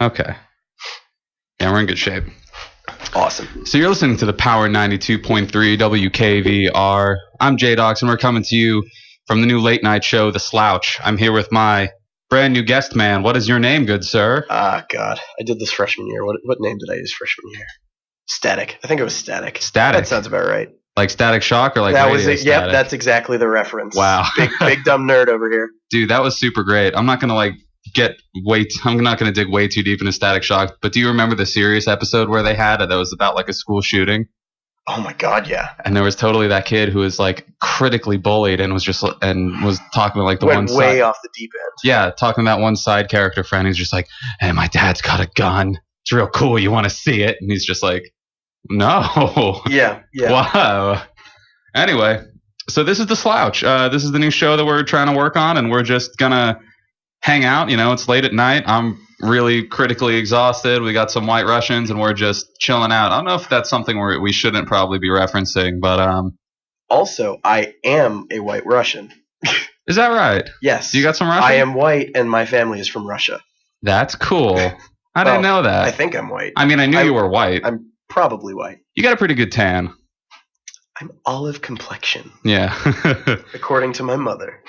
Okay. Yeah, we're in good shape. Awesome. So you're listening to the Power 92.3 WKVR. I'm Jdox, and we're coming to you from the new late night show, The Slouch. I'm here with my brand new guest man. What is your name, good sir? God. I did this freshman year. What name did I use freshman year? Static. I think it was Static. Static. That sounds about right. Like Static Shock or like that Radio was it. Static? Yep, that's exactly the reference. Wow. Big dumb nerd over here. Dude, that was super great. I'm not going to I'm not going to dig way too deep into Static Shock, but do you remember the serious episode where they had it that was about like a school shooting? Oh my God, yeah. And there was totally that kid who was like critically bullied and was talking to like the Went one way side. off the deep end. Yeah, talking to that one side character friend. He's just like, "Hey, my dad's got a gun. It's real cool. You want to see it?" And he's just like, "No." Yeah. Wow. Anyway, so this is The Slouch. This is the new show that we're trying to work on, and we're just gonna hang out. You know, it's late at night. I'm really critically exhausted. We got some White Russians, and we're just chilling out. I don't know if that's something we shouldn't probably be referencing, but Also, I am a White Russian. Is that right? Yes. You got some Russian? I am white, and my family is from Russia. That's cool. I didn't know that. I think I'm white. I mean, I knew you were white. I'm probably white. You got a pretty good tan. I'm olive complexion. Yeah. According to my mother.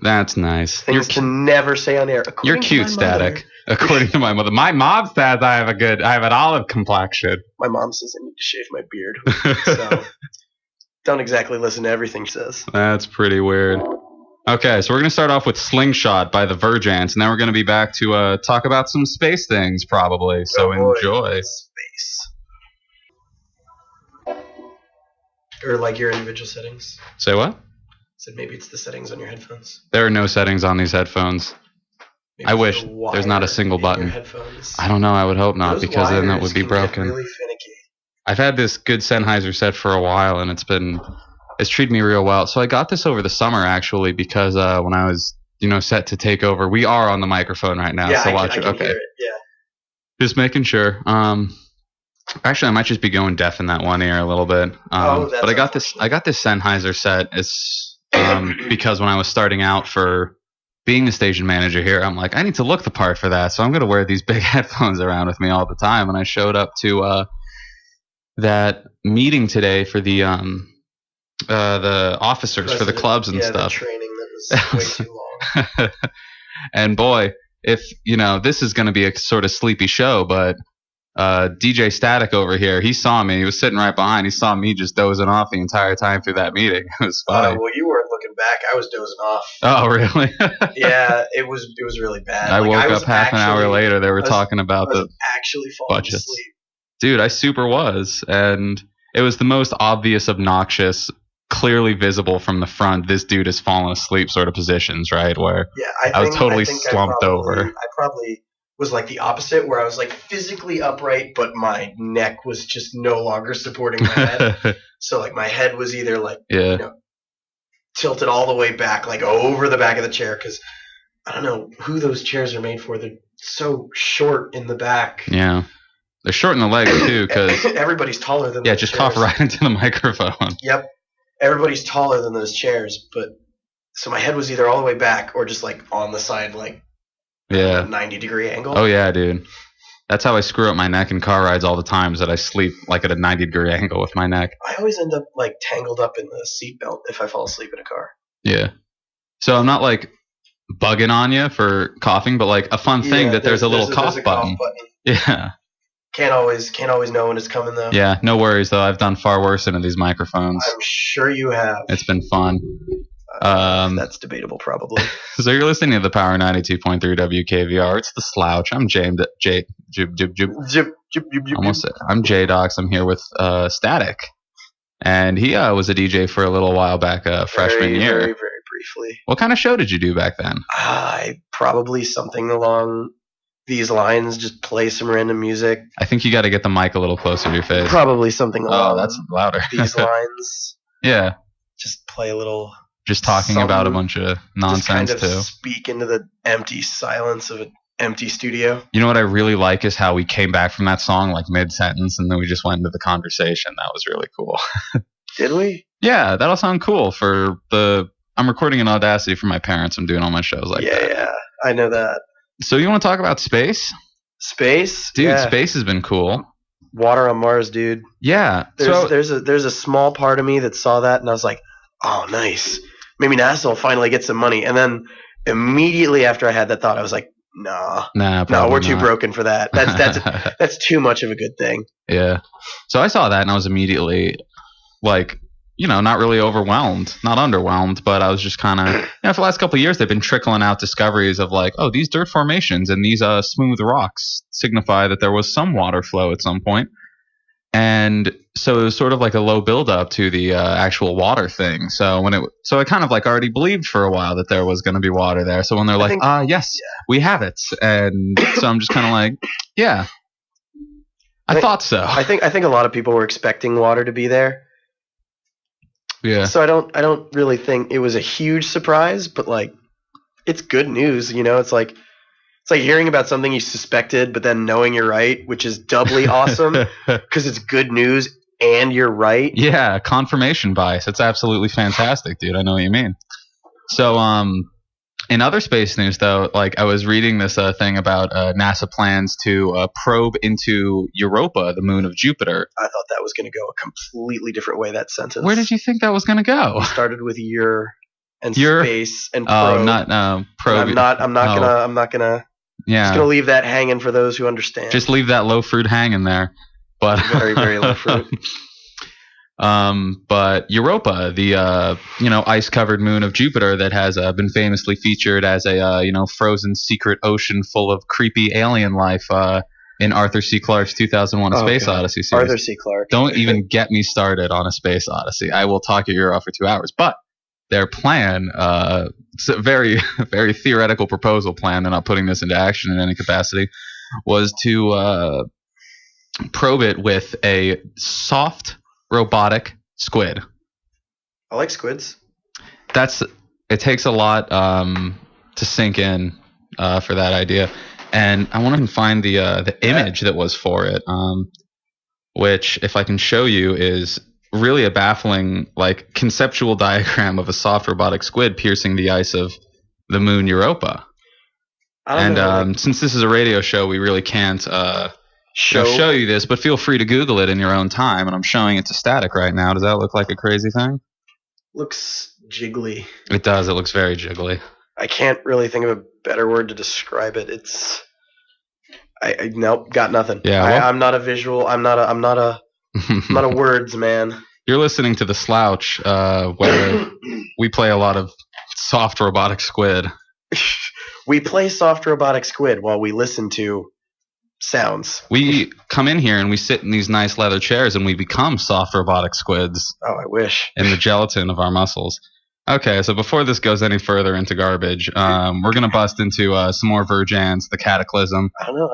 That's nice. Things to never say on air. You're cute, Static. According to my mother. My mom says I have an olive complexion. My mom says I need to shave my beard. So don't exactly listen to everything she says. That's pretty weird. Okay, so we're going to start off with Slingshot by the Virgance, and then we're going to be back to talk about some space things, probably. So enjoy. Space. Or like your individual settings. Say what? Said maybe it's the settings on your headphones. There are no settings on these headphones. Maybe I wish there's not a single button. I don't know. I would hope not, because then that would be broken. Really finicky. I've had this good Sennheiser set for a while, and it's treated me real well. So I got this over the summer, actually, because when I was set to take over, we are on the microphone right now. Yeah, so watch I can it. Okay. Hear it. Yeah. Just making sure. Actually, I might just be going deaf in that one ear a little bit. But I got this Sennheiser set. It's because when I was starting out for being the station manager here, I'm like, I need to look the part for that, so I'm going to wear these big headphones around with me all the time. And I showed up to that meeting today for the officers for the clubs and stuff. The training that was way too long. And boy, if this is going to be a sort of sleepy show, but DJ Static over here, he saw me. He was sitting right behind. He saw me just dozing off the entire time through that meeting. It was funny. Well, you weren't looking back. I was dozing off. Oh, really? Yeah, it was really bad. I woke up half an hour later. They were talking about actually falling budgets. asleep. Dude, I super was. And it was the most obvious, obnoxious, clearly visible from the front, this dude has fallen asleep sort of positions, right? Where I was totally slumped over. I probably was like the opposite, where I was like physically upright, but my neck was just no longer supporting my head. So like my head was either like tilted all the way back, like over the back of the chair, because I don't know who those chairs are made for. They're so short in the back. Yeah, they're short in the legs too, because everybody's taller than. Yeah, just cough right into the microphone. Yep, everybody's taller than those chairs, but so my head was either all the way back or just like on the side, like. Yeah. 90-degree angle. Oh yeah, dude. That's how I screw up my neck in car rides all the time, is that I sleep like at a 90-degree angle with my neck. I always end up like tangled up in the seatbelt if I fall asleep in a car. Yeah. So I'm not like bugging on you for coughing, but like a fun thing that there's a little cough button. Yeah. Can't always know when it's coming though. Yeah, no worries though. I've done far worse into these microphones. I'm sure you have. It's been fun. That's debatable, probably. So you're listening to the Power 92.3 WKVR. It's The Slouch. I'm James. Almost said. I'm Jdox. I'm here with Static, and he was a DJ for a little while back, freshman year. Very, very briefly. What kind of show did you do back then? Probably something along these lines. Just play some random music. I think you got to get the mic a little closer to your face. Probably something along. That's louder. These lines. Yeah. Just play a little. Just talking about a bunch of nonsense, just kind of too. Speak into the empty silence of an empty studio. You know what I really like is how we came back from that song like mid-sentence, and then we just went into the conversation. That was really cool. Did we? Yeah, that'll sound cool for I'm recording in Audacity for my parents. I'm doing all my shows like that. Yeah, I know that. So you want to talk about space? Space? Dude, space has been cool. Water on Mars, dude. Yeah. There's a small part of me that saw that and I was like, oh, nice. Maybe NASA will finally get some money. And then immediately after I had that thought, I was like, no, we're too broken for that. That's too much of a good thing. Yeah. So I saw that and I was immediately like, not really overwhelmed, not underwhelmed, but I was just kind of, for the last couple of years, they've been trickling out discoveries of like, oh, these dirt formations and these smooth rocks signify that there was some water flow at some point. And so it was sort of like a low buildup to the actual water thing. So I kind of like already believed for a while that there was going to be water there. So when they're like, yes, we have it. And so I'm just kind of like, yeah, I thought so. I think a lot of people were expecting water to be there. Yeah. So I don't really think it was a huge surprise, but like it's good news, It's like hearing about something you suspected, but then knowing you're right, which is doubly awesome because it's good news and you're right. Yeah, confirmation bias. It's absolutely fantastic, dude. I know what you mean. So, in other space news, though, like I was reading this thing about NASA plans to probe into Europa, the moon of Jupiter. I thought that was going to go a completely different way, that sentence. Where did you think that was going to go? It started with space and probe. Oh, not probe. I'm not gonna. Yeah. Just gonna leave that hanging for those who understand. Just leave that low fruit hanging there. But very, very low fruit. But Europa, the ice-covered moon of Jupiter that has been famously featured as a frozen secret ocean full of creepy alien life in Arthur C. Clarke's 2001: A Space Odyssey series. Arthur C. Clarke. Don't even get me started on A Space Odyssey. I will talk your ear off for 2 hours. But their plan, it's a very, very theoretical proposal plan. They're not putting this into action in any capacity. Was to probe it with a soft robotic squid. I like squids. It takes a lot to sink in for that idea, and I want to find the image that was for it, which, if I can show you, is really a baffling like conceptual diagram of a soft robotic squid piercing the ice of the moon Europa. Since this is a radio show, we really can't show you this, but feel free to Google it in your own time. And I'm showing it to Static right now. Does that look like a crazy thing? Looks jiggly. It does. It looks very jiggly. I can't really think of a better word to describe it. Nope, got nothing. Yeah, I'm not a visual. I'm not a words man. You're listening to the Slouch, where we play a lot of soft robotic squid. We play soft robotic squid while we listen to sounds. We come in here and we sit in these nice leather chairs and we become soft robotic squids. Oh, I wish. In the gelatin of our muscles. Okay, so before this goes any further into garbage, we're going to bust into some more Virgance, the Cataclysm. I don't know.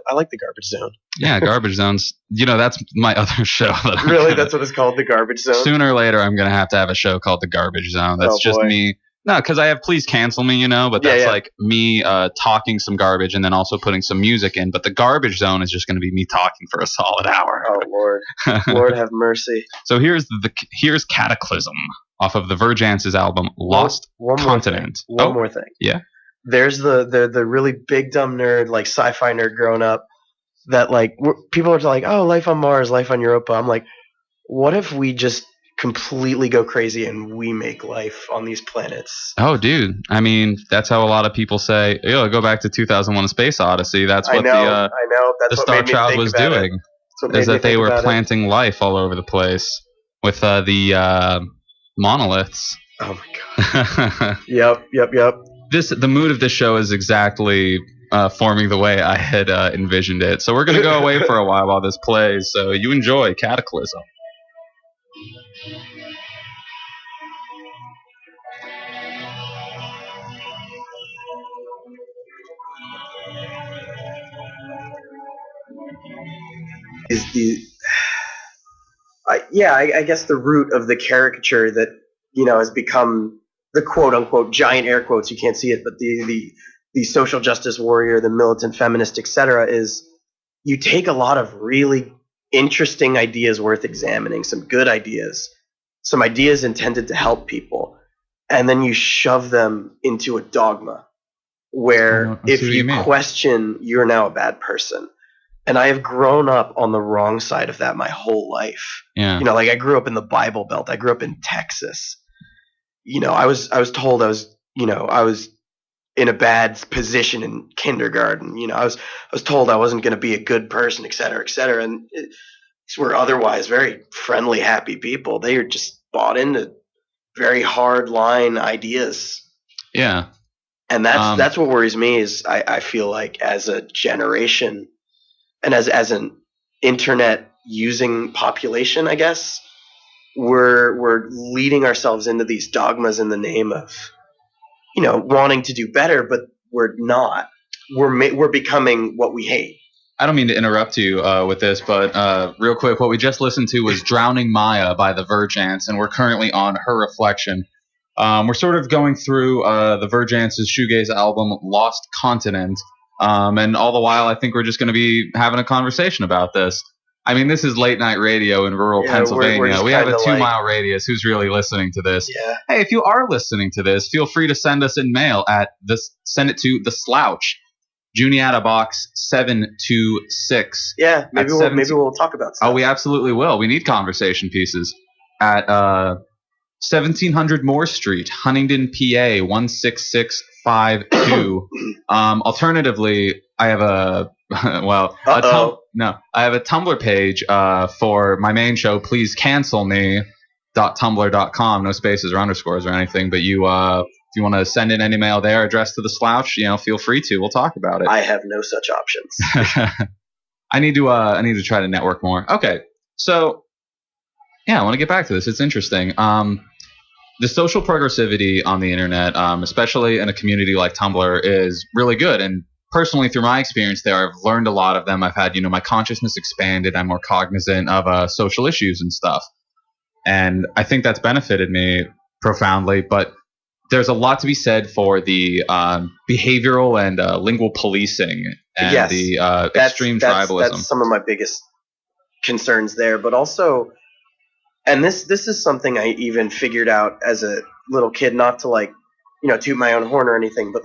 I like the Garbage Zone. Yeah, Garbage Zones. That's my other show. Really? That's what it's called, the Garbage Zone? Sooner or later, I'm going to have a show called the Garbage Zone. That's just me. No, because I have Please Cancel Me, but that's like me talking some garbage and then also putting some music in. But the Garbage Zone is just going to be me talking for a solid hour. Oh, Lord. Lord have mercy. So here's Cataclysm off of the Virgance's album Lost Continent. One more thing. Yeah. There's the really big dumb nerd, like sci-fi nerd growing up that like people are like, oh, life on Mars, life on Europa. I'm like, what if we just completely go crazy and we make life on these planets? Oh, dude. I mean, that's how a lot of people say, go back to 2001: A Space Odyssey. That's what the Star Child was doing. Is that they were planting life all over the place with the monoliths. Oh my god. Yep. The mood of this show is exactly forming the way I had envisioned it. So we're going to go away for a while this plays. So you enjoy Cataclysm. I guess the root of the caricature that has become the quote unquote giant air quotes, you can't see it, but the social justice warrior, the militant feminist, etc., is you take a lot of really interesting ideas worth examining, some good ideas, some ideas intended to help people, and then you shove them into a dogma. where if you question, you're now a bad person. And I have grown up on the wrong side of that my whole life. Yeah. Like I grew up in the Bible Belt. I grew up in Texas. I was told I was in a bad position in kindergarten. I was told I wasn't going to be a good person, et cetera, et cetera. And these were otherwise very friendly, happy people. They are just bought into very hard line ideas. Yeah. And that's what worries me is I feel like as a generation and as an internet using population, I guess, we're leading ourselves into these dogmas in the name of wanting to do better, but we're not. We're becoming what we hate. I don't mean to interrupt you with this, but real quick, what we just listened to was Drowning Maya by the Virgance, and we're currently on Her Reflection. We're sort of going through the Virgance's shoegaze album, Lost Continent, and all the while I think we're just going to be having a conversation about this. I mean, this is late night radio in rural Pennsylvania. We have a 2-mile radius. Who's really listening to this? Yeah. Hey, if you are listening to this, feel free to send us in mail send it to the Slouch, Juniata Box 726. Yeah, maybe we'll talk about stuff. Oh, we absolutely will. We need conversation pieces at 1700 Moore Street, Huntingdon, PA 16652. Alternatively, I have a I have a Tumblr page for my main show. Please cancel me.tumblr.com. No spaces or underscores or anything. But if you want to send in any mail there addressed to the Slouch, feel free to. We'll talk about it. I have no such options. I need to try to network more. Okay, so yeah, I want to get back to this. It's interesting. The social progressivity on the internet, especially in a community like Tumblr, is really good. And personally, through my experience there, I've learned a lot of them. I've had, my consciousness expanded. I'm more cognizant of social issues and stuff. And I think that's benefited me profoundly. But there's a lot to be said for the behavioral and lingual policing and the extreme tribalism. That's some of my biggest concerns there. But also, and this is something I even figured out as a little kid, not to toot my own horn or anything, but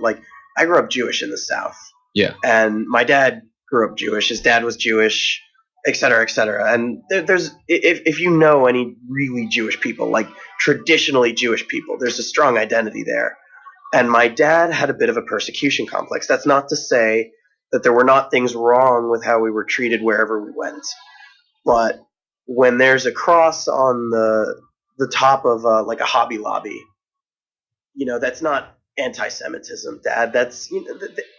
I grew up Jewish in the South. Yeah. And my dad grew up Jewish. His dad was Jewish, et cetera, et cetera. And there's if you know any really Jewish people, like traditionally Jewish people, there's a strong identity there. And my dad had a bit of a persecution complex. That's not to say that there were not things wrong with how we were treated wherever we went. But when there's a cross on the top of a Hobby Lobby, that's not anti-Semitism, Dad. That's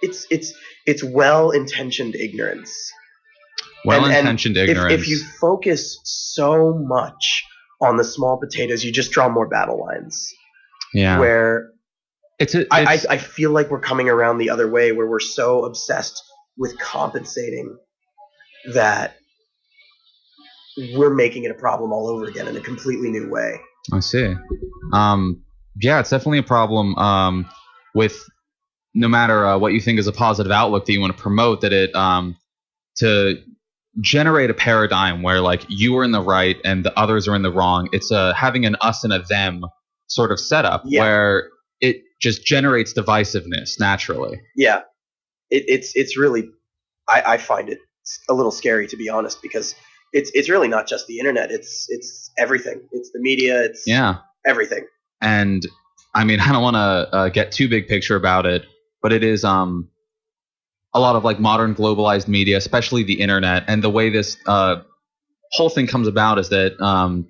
it's well-intentioned ignorance. Well-intentioned ignorance. If you focus so much on the small potatoes, you just draw more battle lines. Yeah. Where I feel like we're coming around the other way, where we're so obsessed with compensating that we're making it a problem all over again in a completely new way. I see. Yeah, it's definitely a problem with no matter what you think is a positive outlook that you want to promote, that it to generate a paradigm where you are in the right and the others are in the wrong. It's having an us and a them sort of setup where it just generates divisiveness naturally. Yeah, it's really I find it a little scary, to be honest, because it's really not just the internet. It's everything. It's the media. It's everything. And I mean, I don't want to get too big picture about it, but it is a lot of modern globalized media, especially the internet, and the way this whole thing comes about is that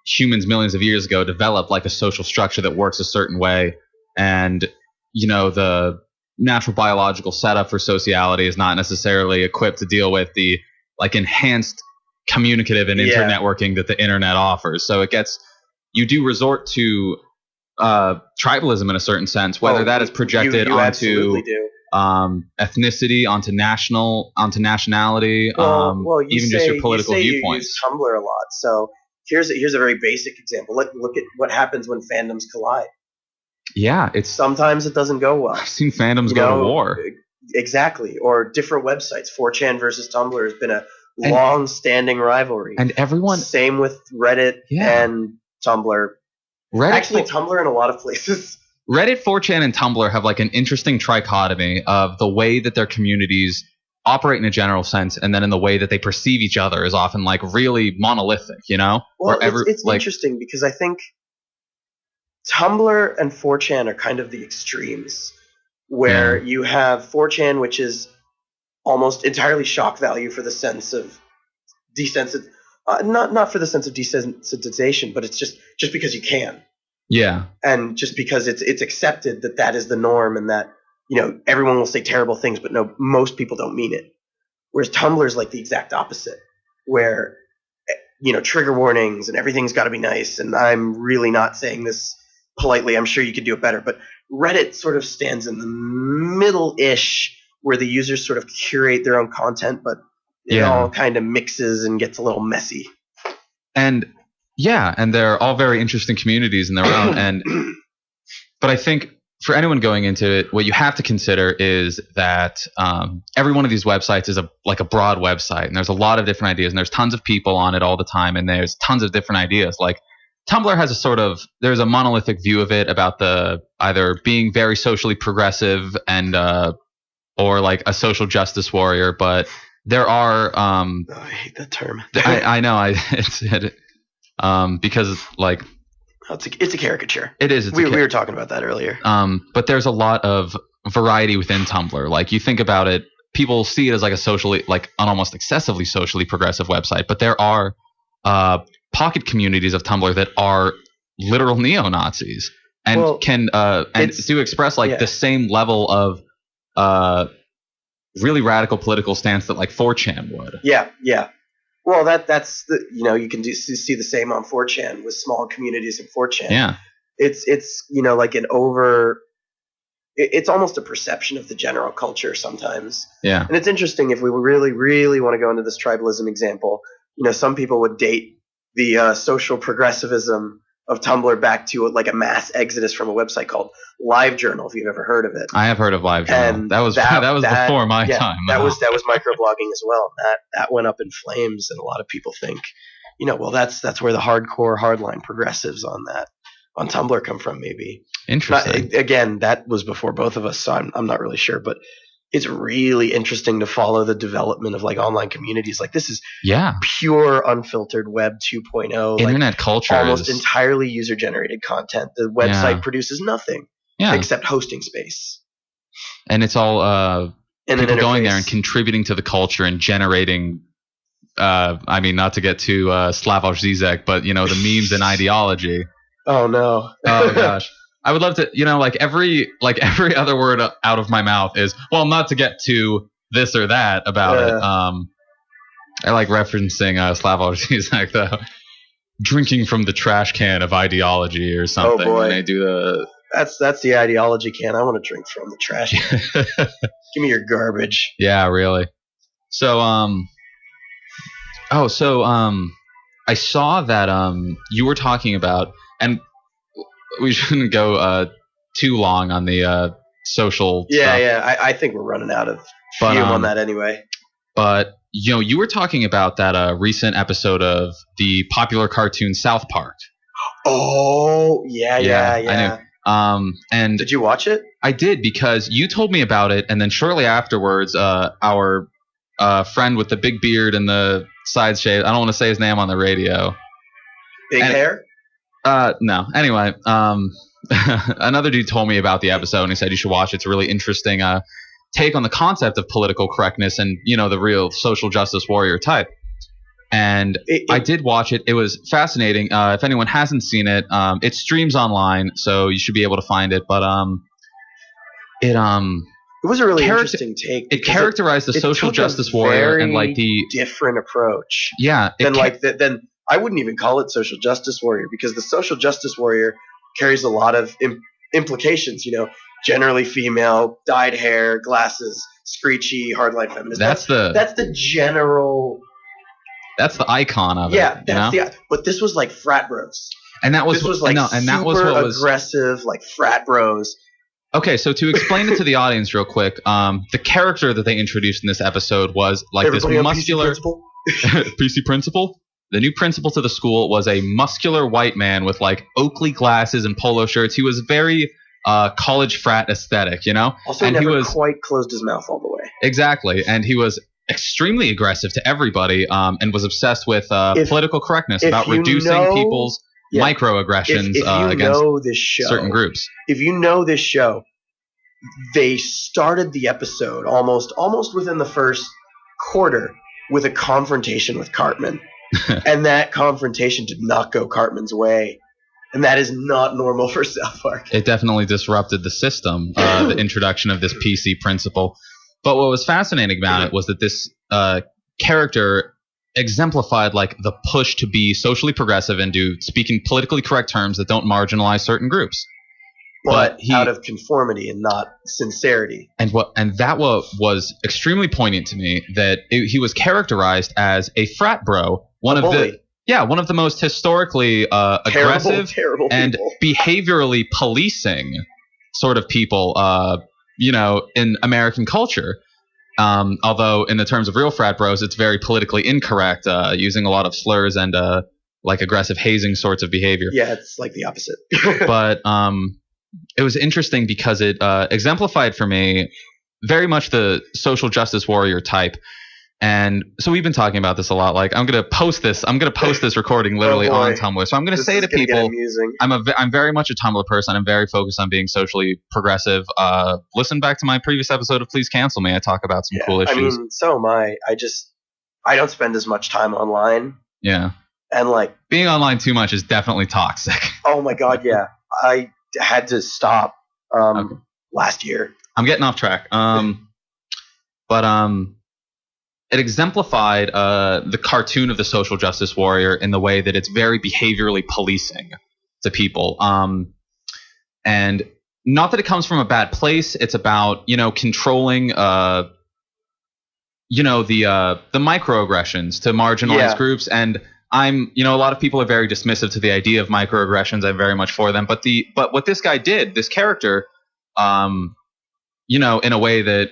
humans millions of years ago developed a social structure that works a certain way, and the natural biological setup for sociality is not necessarily equipped to deal with the enhanced communicative and internetworking that the internet offers. So you do resort to tribalism in a certain sense, whether that is projected you onto ethnicity, onto nationality, even just your political viewpoints. You use Tumblr a lot. So here's a very basic example. Look at what happens when fandoms collide. Yeah, sometimes it doesn't go well. I've seen fandoms go to war. Exactly, or different websites. 4chan versus Tumblr has been a long-standing rivalry. And everyone... Same with Reddit and Tumblr. Reddit, actually, Tumblr in a lot of places Reddit, 4chan, and Tumblr have like an interesting trichotomy of the way that their communities operate in a general sense, and then in the way that they perceive each other is often like really monolithic, you know? Well, it's like, interesting because I think Tumblr and 4chan are kind of the extremes, where you have 4chan, which is almost entirely shock value for the sense of not for the sense of desensitization, but it's just because you can. Yeah. And just because it's accepted that is the norm, and that, you know, everyone will say terrible things, but no, most people don't mean it. Whereas Tumblr is like the exact opposite, where, you know, trigger warnings and everything's got to be nice. And I'm really not saying this politely. I'm sure you could do it better. But Reddit sort of stands in the middle-ish, where the users sort of curate their own content, but it all kind of mixes and gets a little messy. And they're all very interesting communities in their own. But I think for anyone going into it, what you have to consider is that every one of these websites is a broad website, and there's a lot of different ideas, and there's tons of people on it all the time, and there's tons of different ideas. Like Tumblr has there's a monolithic view of it about the either being very socially progressive and or like a social justice warrior, but there are I hate that term. I know because like it's a caricature. It is. We were talking about that earlier. But there's a lot of variety within Tumblr. Like you think about it, people see it as like an almost excessively socially progressive website, but there are pocket communities of Tumblr that are literal neo-Nazis and do express like the same level of really radical political stance that like 4chan would. Yeah. Well, that's the, you know, you can see the same on 4chan with small communities in 4chan. Yeah. It's you know, like it's almost a perception of the general culture sometimes. Yeah. And it's interesting, if we really, really want to go into this tribalism example, you know, some people would date the social progressivism of Tumblr back to like a mass exodus from a website called LiveJournal, if you've ever heard of it. I have heard of LiveJournal. And that was before my time. That was microblogging as well. That went up in flames, and a lot of people think, you know, well, that's where the hardcore hardline progressives on Tumblr come from, maybe. Interesting. Again, that was before both of us, so I'm not really sure, but it's really interesting to follow the development of like online communities. Like this is pure unfiltered web 2.0. Internet culture. Almost entirely user generated content. The website produces nothing except hosting space. And it's all people going there and contributing to the culture and generating I mean, not to get too Slavoj Zizek, but you know, the memes and ideology. Oh no. Oh gosh. I would love to, you know, like every other word out of my mouth is, well, not to get to this or that about it. I like referencing Slavoj Zizek, though. Drinking from the trash can of ideology or something. Oh boy. When they do that's the ideology can. I want to drink from the trash can. Give me your garbage. Yeah, really. So, I saw that you were talking about, and we shouldn't go too long on the social stuff. Yeah. I think we're running out of fume on that anyway. But, you know, you were talking about that recent episode of the popular cartoon South Park. Oh, yeah. I know. And did you watch it? I did, because you told me about it, and then shortly afterwards, our friend with the big beard and the side shave, I don't want to say his name on the radio. Big hair? No. Anyway, another dude told me about the episode, and he said you should watch it. It's a really interesting take on the concept of political correctness and, you know, the real social justice warrior type. And I did watch it. It was fascinating. If anyone hasn't seen it, it streams online, so you should be able to find it. But it was a really interesting take. It characterized the social justice warrior and like the different approach. Yeah. Then I wouldn't even call it social justice warrior, because the social justice warrior carries a lot of implications, you know, generally female, dyed hair, glasses, screechy, hardline feminist. That's the general. That's the icon of it. Yeah, but this was like frat bros. And that was super aggressive, like frat bros. Okay, so to explain it to the audience real quick, the character that they introduced in this episode was like everybody this muscular PC principal. The new principal to the school was a muscular white man with like Oakley glasses and polo shirts. He was very college frat aesthetic, you know? Also, and never quite closed his mouth all the way. Exactly. And he was extremely aggressive to everybody, and was obsessed with political correctness about reducing people's microaggressions against certain groups. If you know this show, they started the episode almost within the first quarter with a confrontation with Cartman. And that confrontation did not go Cartman's way. And that is not normal for South Park. It definitely disrupted the system, the introduction of this PC principle. But what was fascinating about it was that this character exemplified like the push to be socially progressive and to speak in politically correct terms that don't marginalize certain groups. But out of conformity and not sincerity. And that was extremely poignant to me, that he was characterized as a frat bro, one of the most historically aggressive terrible and behaviorally policing sort of people, in American culture. Although in the terms of real frat bros, it's very politically incorrect, using a lot of slurs and like aggressive hazing sorts of behavior. Yeah, it's like the opposite. But it was interesting because it exemplified for me very much the social justice warrior type. And so we've been talking about this a lot. Like, I'm going to post this recording literally on Tumblr. So I'm going to say to people, I'm very much a Tumblr person. I'm very focused on being socially progressive. Listen back to my previous episode of Please Cancel Me. I talk about some cool issues. I mean, so am I. I don't spend as much time online. Yeah. And like, being online too much is definitely toxic. Oh my God. Yeah. I had to stop last year. I'm getting off track. It exemplified the cartoon of the social justice warrior in the way that it's very behaviorally policing to people. And not that it comes from a bad place. It's about, controlling, the microaggressions to marginalized groups. And a lot of people are very dismissive to the idea of microaggressions. I'm very much for them. But what this guy did, this character, in a way that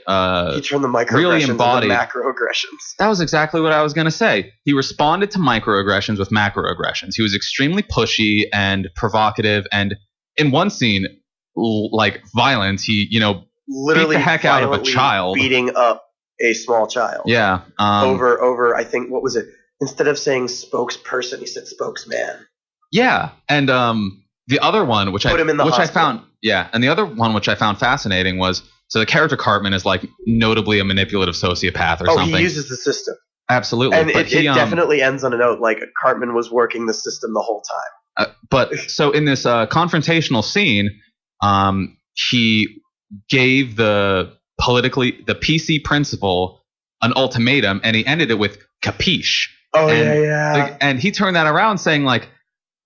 he turned the microaggressions really embodied into macroaggressions. That was exactly what I was going to say. He responded to microaggressions with macroaggressions. He was extremely pushy and provocative, and in one scene, like violence, he literally beat the heck out of a child, beating up a small child. Yeah. Over. I think, what was it? Instead of saying spokesperson, he said spokesman. Yeah, and the other one, which I found fascinating was. So the character Cartman is like notably a manipulative sociopath or something. Oh, he uses the system. Absolutely. And it definitely ends on a note like Cartman was working the system the whole time. But so in this confrontational scene, he gave the PC principal an ultimatum, and he ended it with capiche. Oh, yeah. And he turned that around saying like,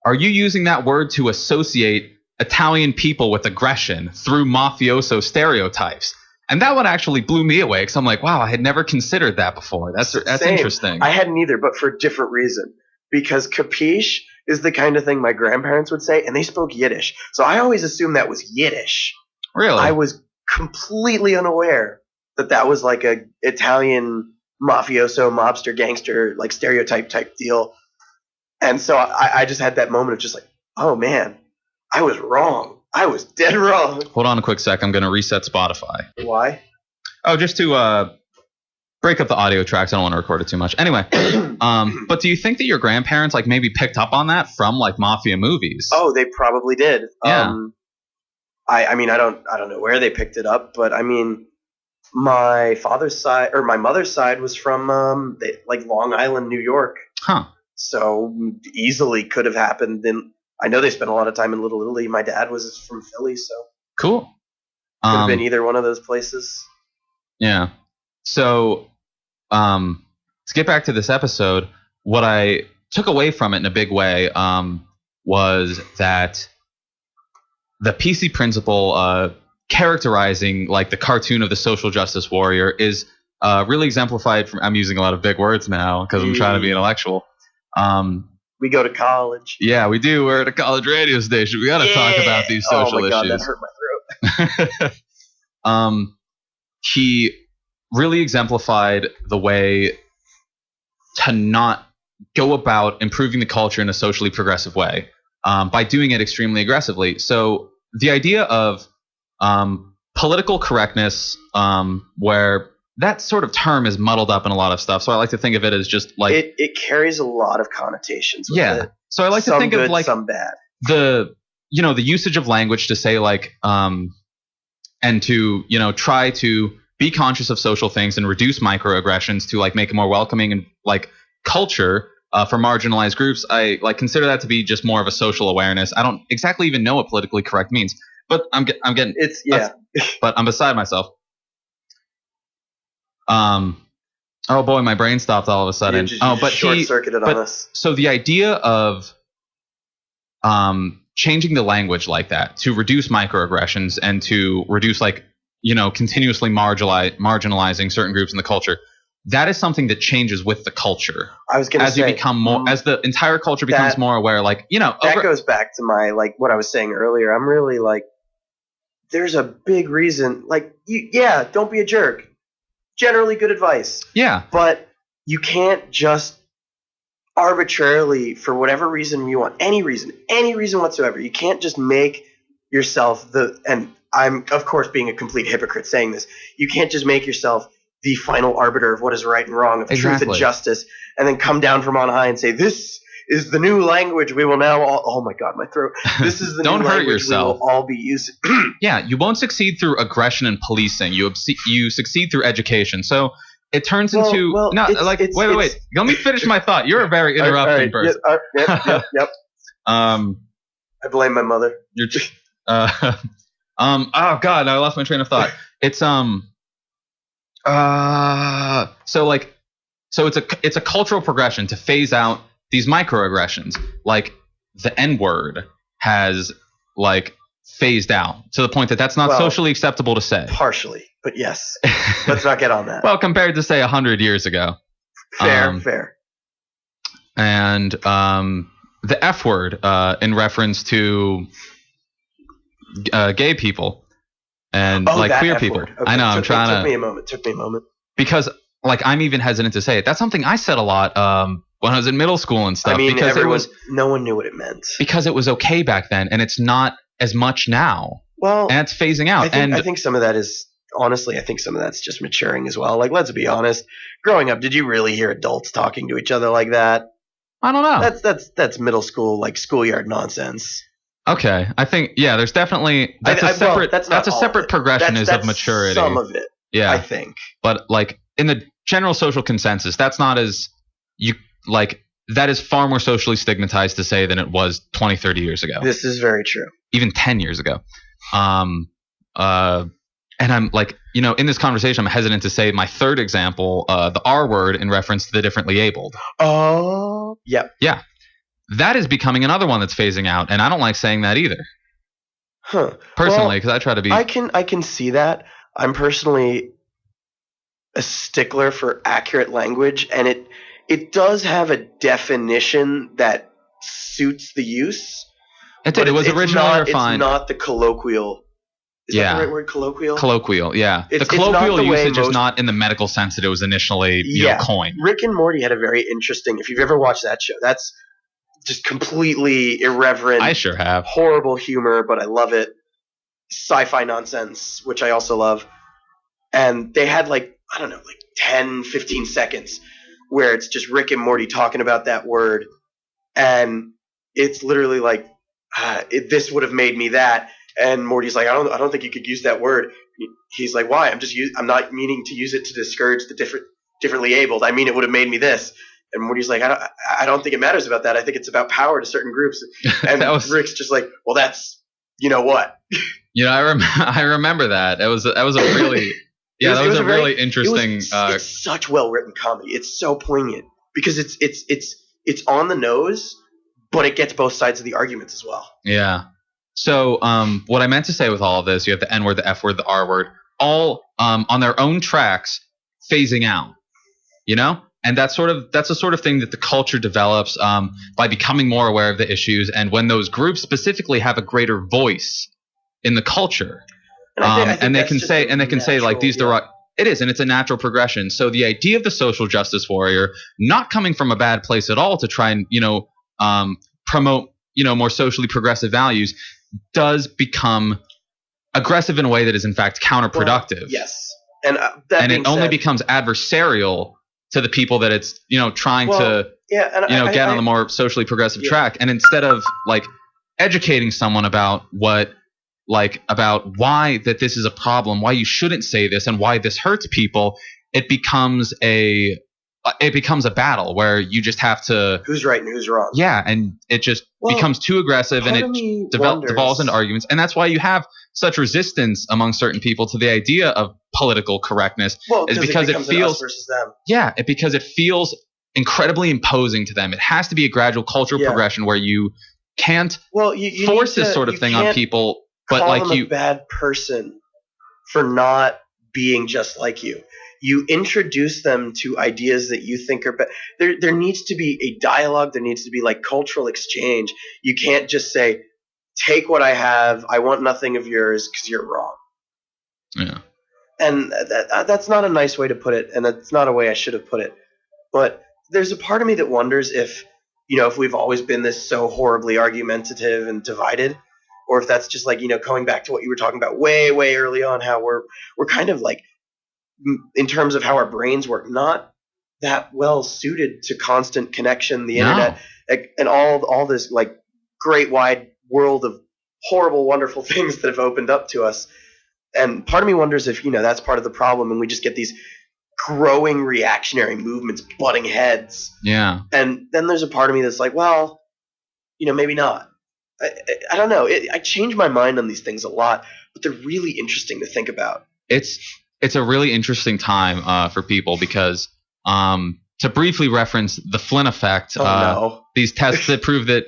are you using that word to associate Italian people with aggression through mafioso stereotypes? And that one actually blew me away, because I'm like, wow, I had never considered that before. That's interesting. I hadn't either, but for a different reason. Because capiche is the kind of thing my grandparents would say, and they spoke Yiddish. So I always assumed that was Yiddish. Really? I was completely unaware that was like a Italian mafioso, mobster, gangster, like stereotype type deal. And so I just had that moment of just like, oh man, I was wrong. I was dead wrong. Hold on a quick sec. I'm going to reset Spotify. Why? Oh, just to break up the audio tracks. I don't want to record it too much. Anyway, but do you think that your grandparents like maybe picked up on that from like mafia movies? Oh, they probably did. Yeah. I mean, I don't know where they picked it up, but I mean, my father's side or my mother's side was from like Long Island, New York. Huh. So easily could have happened in. I know they spent a lot of time in Little Italy. My dad was from Philly, so cool. Could have been either one of those places. Yeah. So, to get back to this episode, what I took away from it in a big way was that the PC principle characterizing like the cartoon of the social justice warrior is really exemplified from. I'm using a lot of big words now because I'm trying to be intellectual. We go to college. Yeah, we do. We're at a college radio station. We got to talk about these social issues. Oh my God, that hurt my throat. He really exemplified the way to not go about improving the culture in a socially progressive way by doing it extremely aggressively. So the idea of political correctness, where that sort of term is muddled up in a lot of stuff. So I like to think of it as just like it carries a lot of connotations with it. So I like to think good, of like some bad. The usage of language to say like and to try to be conscious of social things and reduce microaggressions to like make a more welcoming and like culture for marginalized groups. I like consider that to be just more of a social awareness. I don't exactly even know what politically correct means, but I'm getting it's but I'm beside myself. Oh boy, my brain stopped all of a sudden. Short-circuited on us. So the idea of changing the language like that to reduce microaggressions and to reduce like continuously marginalizing certain groups in the culture, that is something that changes with the culture. I was going to say, as you become more, as the entire culture becomes more aware, like that goes back to my like what I was saying earlier. I'm really like, there's a big reason. Like, don't be a jerk. Generally good advice. Yeah. But you can't just arbitrarily, for whatever reason you want, any reason whatsoever, you can't just make yourself and I'm, of course, being a complete hypocrite saying this, you can't just make yourself the final arbiter of what is right and wrong, of truth and justice, and then come down from on high and say, this is the new language we will now all, oh my God, my throat. This is the Don't new hurt language yourself. we will all be using. Yeah, you won't succeed through aggression and policing. You succeed through education. So it turns into wait. Let me finish my thought. You're a very interrupting person. Yep. I blame my mother. You're oh God, I lost my train of thought. It's so it's a cultural progression to phase out these microaggressions. Like the N-word has like phased out to the point that that's not socially acceptable to say. Partially, but yes. Let's not get on that. Well, compared to say 100 years ago. Fair. And the F word in reference to gay people and like queer people. Okay. I know. It took me a moment. Because like I'm even hesitant to say it. That's something I said a lot when I was in middle school and stuff. I mean, because no one knew what it meant. Because it was okay back then, and it's not as much now. Well, and it's phasing out. I think some of that is honestly. I think some of that's just maturing as well. Like, let's be honest. Growing up, did you really hear adults talking to each other like that? I don't know. That's middle school, like schoolyard nonsense. Okay, I think there's definitely that's a separate progression of maturity. Some of it, yeah, I think. But like in the general social consensus, that's not as that is far more socially stigmatized to say than it was 20, 30 years ago. This is very true. Even 10 years ago. And I'm like, in this conversation, I'm hesitant to say my third example, the R word in reference to the differently abled. Oh, yep. Yeah. That is becoming another one that's phasing out, and I don't like saying that either. Huh. Personally, because I try to be. I can see that. I'm personally a stickler for accurate language, and it does have a definition that suits the use. It was originally refined. It's not the colloquial. Is that the right word, colloquial? Colloquial, yeah. The colloquial usage is not in the medical sense that it was initially coined. Rick and Morty had a very interesting. If you've ever watched that show, that's just completely irreverent. I sure have. Horrible humor, but I love it. Sci-fi nonsense, which I also love. And they had 10, 15 seconds where it's just Rick and Morty talking about that word. And it's literally like, this would have made me that. And Morty's like, I don't think you could use that word. He's like, why? I'm not meaning to use it to discourage the differently abled. I mean, it would have made me this. And Morty's like, I don't think it matters about that. I think it's about power to certain groups. And Rick's just like, well, that's, what? I remember that. That was a really, that was a really interesting. It's such well-written comedy. It's so poignant because it's on the nose, but it gets both sides of the arguments as well. Yeah. So what I meant to say with all of this, you have the N word, the F word, the R word, all on their own tracks, phasing out, And that's the sort of thing that the culture develops by becoming more aware of the issues, and when those groups specifically have a greater voice in the culture, I think they can say like these direct. It is, and it's a natural progression. So the idea of the social justice warrior not coming from a bad place at all to try and promote more socially progressive values does become aggressive in a way that is in fact counterproductive. Yes. And it only becomes adversarial to the people that it's, trying to, get on the more socially progressive track. And instead of like educating someone about about why that this is a problem, why you shouldn't say this, and why this hurts people, it becomes a battle where you just have to who's right and who's wrong. Yeah, and it just becomes too aggressive, and it devolves into arguments, and that's why you have such resistance among certain people to the idea of political correctness. Is because it feels us versus them. Yeah, because it feels incredibly imposing to them. It has to be a gradual cultural progression where you can't you force this sort of thing on people. But call them a bad person for not being just like you. You introduce them to ideas that you think are better. There needs to be a dialogue. There needs to be like cultural exchange. You can't just say, take what I have. I want nothing of yours because you're wrong. Yeah. And that's not a nice way to put it. And that's not a way I should have put it. But there's a part of me that wonders if we've always been this so horribly argumentative and divided, or if that's just like, going back to what you were talking about way, way early on, how we're kind of like, in terms of how our brains work, not that well suited to constant connection, the internet, and all this like great wide world of horrible, wonderful things that have opened up to us. And part of me wonders if, that's part of the problem, and we just get these growing reactionary movements butting heads. Yeah. And then there's a part of me that's like, well, maybe not. I don't know. I change my mind on these things a lot, but they're really interesting to think about. It's a really interesting time for people because to briefly reference the Flynn effect, these tests that prove that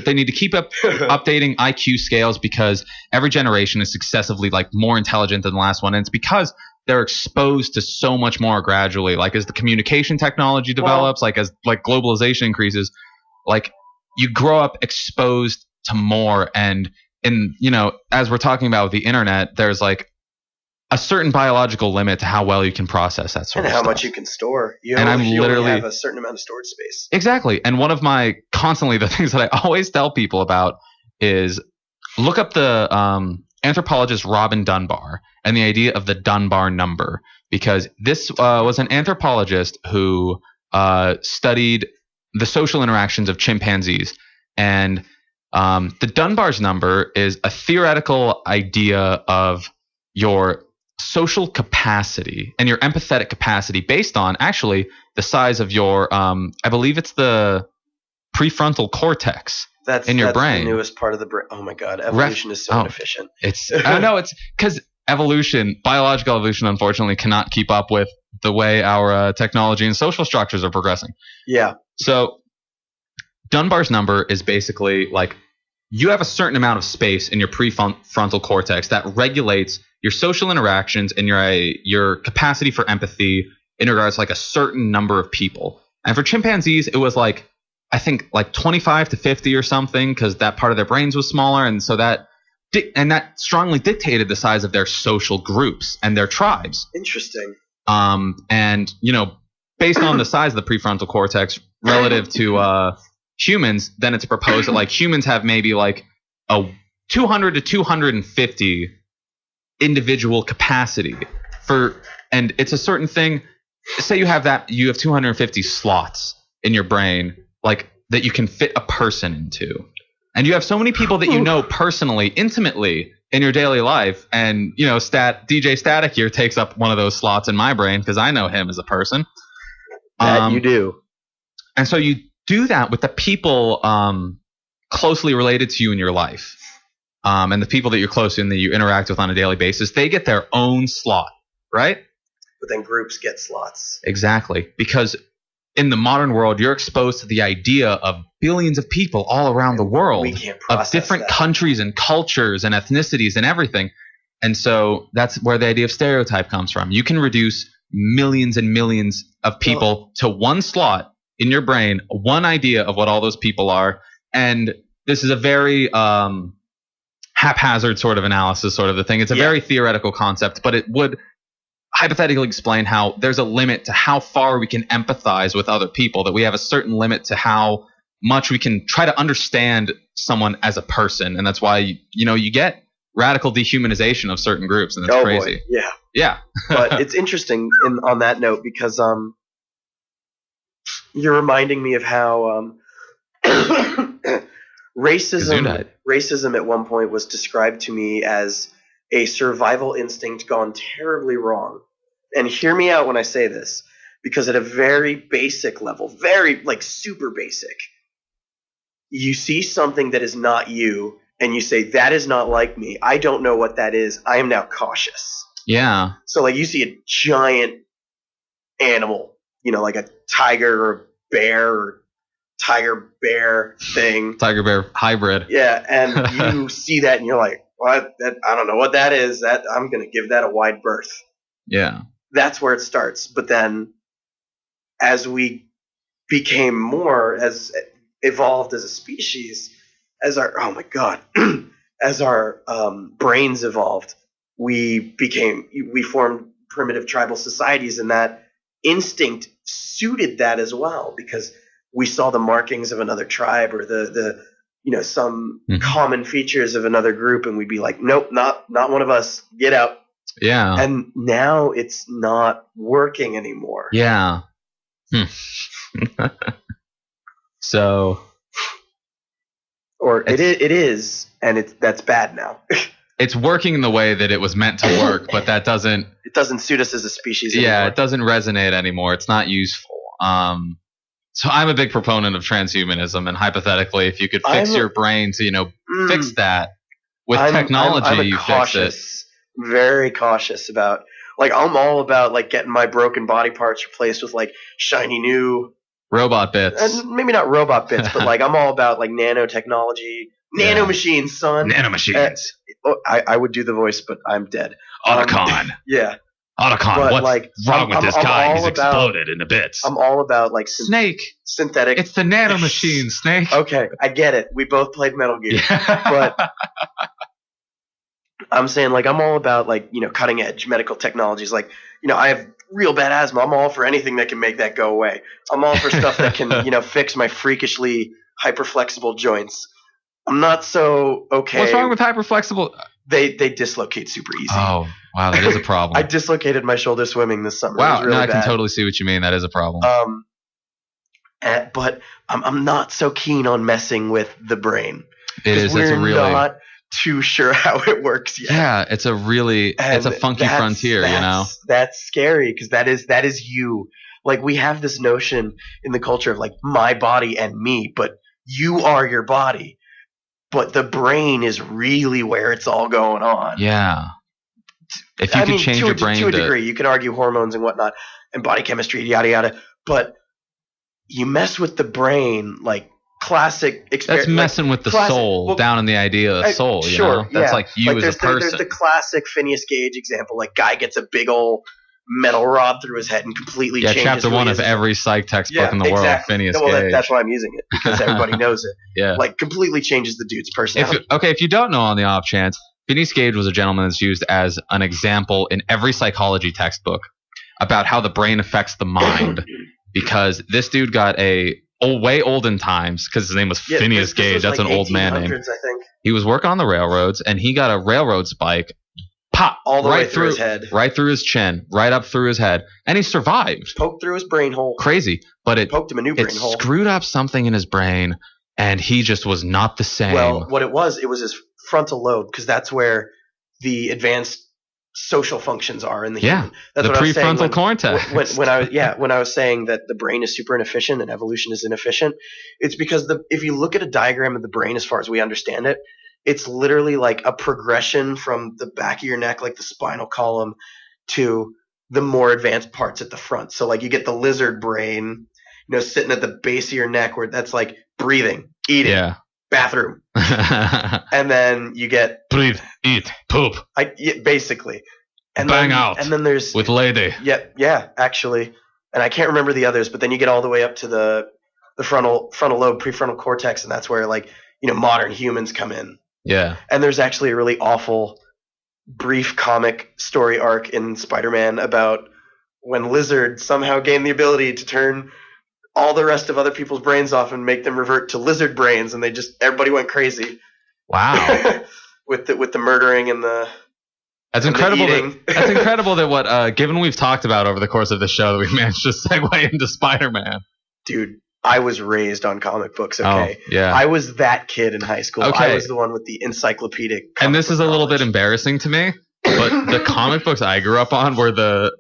they need to keep updating IQ scales because every generation is successively like more intelligent than the last one, and it's because they're exposed to so much more gradually. Like as the communication technology develops, as globalization increases, like you grow up exposed to more, and as we're talking about with the internet, there's like a certain biological limit to how well you can process that sort of stuff. And how much you can store. You only have a certain amount of storage space. Exactly. And one of the things that I always tell people about is look up the anthropologist Robin Dunbar and the idea of the Dunbar number, because this was an anthropologist who studied the social interactions of chimpanzees. And the Dunbar's number is a theoretical idea of your social capacity and your empathetic capacity based on actually the size of your I believe it's the prefrontal cortex in your brain. That's the newest part of the brain. Oh my god, evolution is so inefficient. It's I know, it's because biological evolution unfortunately cannot keep up with the way our technology and social structures are progressing. Yeah. So Dunbar's number is basically like you have a certain amount of space in your prefrontal cortex that regulates your social interactions and your capacity for empathy in regards to like a certain number of people. And for chimpanzees, it was like, I think like 25 to 50 or something, because that part of their brains was smaller. And so that strongly dictated the size of their social groups and their tribes. Interesting. And, based on the size of the prefrontal cortex relative to humans, then it's proposed that like humans have maybe like a 200 to 250 individual capacity and it's a certain thing. Say you have 250 slots in your brain, like that you can fit a person into, and you have so many people that personally, intimately in your daily life, and DJ Static here takes up one of those slots in my brain because I know him as a person. That you do. And so you do that with the people closely related to you in your life. And the people that you're close to and that you interact with on a daily basis, they get their own slot, right? But then groups get slots. Exactly. Because in the modern world, you're exposed to the idea of billions of people all around the world, we can't process of different countries and cultures and ethnicities and everything. And so that's where the idea of stereotype comes from. You can reduce millions and millions of people to one slot in your brain, one idea of what all those people are. And this is a very haphazard sort of analysis sort of a thing. It's a very theoretical concept, but it would hypothetically explain how there's a limit to how far we can empathize with other people, that we have a certain limit to how much we can try to understand someone as a person. And that's why, you get radical dehumanization of certain groups, and it's crazy. Boy. Yeah. But it's interesting on that note because you're reminding me of how racism at one point was described to me as a survival instinct gone terribly wrong. And hear me out when I say this, because at a very basic level, very like super basic, you see something that is not you and you say, that is not like me. I don't know what that is. I am now cautious. Yeah. So like you see a giant animal, like a tiger or a bear or tiger bear thing. Tiger bear hybrid. Yeah, and you see that and you're like, what? I don't know what that is. I'm going to give that a wide berth. Yeah. That's where it starts. But then as we became more as evolved as a species, as our brains evolved, we formed primitive tribal societies, and that instinct suited that as well, because we saw the markings of another tribe or the some common features of another group, and we'd be like, nope, not one of us, get out. Yeah. And now it's not working anymore. Yeah. So, or it is, and that's bad now. It's working in the way that it was meant to work, but it doesn't suit us as a species anymore. Yeah, it doesn't resonate anymore. It's not useful. So I'm a big proponent of transhumanism, and hypothetically, if you could fix your brain to, fix that with technology, you fix it. Very cautious about, like, I'm all about like getting my broken body parts replaced with like shiny new robot bits. And maybe not robot bits, but like I'm all about like nanotechnology, nanomachines, son. Nanomachines. I would do the voice, but I'm dead. Otacon. Yeah. Otacon, what's wrong with this guy? He's exploded into bits. I'm all about like Snake. Synthetic. It's the nanomachine, Snake. Okay, I get it. We both played Metal Gear. But I'm saying like I'm all about like, cutting edge medical technologies. Like, I have real bad asthma. I'm all for anything that can make that go away. I'm all for stuff that can, fix my freakishly hyperflexible joints. I'm not so okay. What's wrong with hyperflexible? They dislocate super easy. Oh, wow, that is a problem. I dislocated my shoulder swimming this summer. Wow, really I can totally see what you mean. That is a problem. But I'm not so keen on messing with the brain. It is. We're not too sure how it works yet. Yeah, it's a funky frontier, That's scary, because that is you. Like, we have this notion in the culture of like my body and me, but you are your body. But the brain is really where it's all going on. Yeah. If you could change your brain to a degree, you can argue hormones and whatnot and body chemistry, yada yada. But you mess with the brain, like classic experiment. That's messing with the soul, down in the idea of soul. Sure, that's like you like as a person. There's the classic Phineas Gage example. Like, guy gets a big old metal rod through his head and completely changes. Chapter 1 of every psych textbook in the world. Phineas Gage. That's why I'm using it, because everybody knows it. Yeah, like completely changes the dude's personality. If you don't know, on the off chance, Phineas Gage was a gentleman that's used as an example in every psychology textbook about how the brain affects the mind. Because this dude got way olden times, because his name was Phineas Gage. That's like an old man name. I think. He was working on the railroads, and he got a railroad spike. Pop! All the way through his head. Right through his chin. Right up through his head. And he survived. Poked through his brain hole. Crazy. But it poked him a new brain hole. It screwed up something in his brain, and he just was not the same. Well, what it was his frontal lobe, because that's where the advanced social functions are in the human. That's the prefrontal cortex. When I was saying that the brain is super inefficient and evolution is inefficient, it's because if you look at a diagram of the brain as far as we understand it, it's literally like a progression from the back of your neck, like the spinal column, to the more advanced parts at the front. So like you get the lizard brain, sitting at the base of your neck, where that's like breathing, eating, bathroom. And then you get breathe, eat, poop. Basically. And bang out. And then there's with lady. Yeah, actually. And I can't remember the others, but then you get all the way up to the frontal lobe, prefrontal cortex, and that's where like, modern humans come in. Yeah. And there's actually a really awful brief comic story arc in Spider-Man about when Lizard somehow gained the ability to turn all the rest of other people's brains off and make them revert to lizard brains, and everybody went crazy. Wow. with the murdering and the. That's incredible. That's incredible that what given we've talked about over the course of the show that we managed to segue into Spider-Man. Dude, I was raised on comic books. Okay, yeah. I was that kid in high school. Okay. I was the one with the encyclopedic. And this is a little bit embarrassing to me, but the comic books I grew up on were the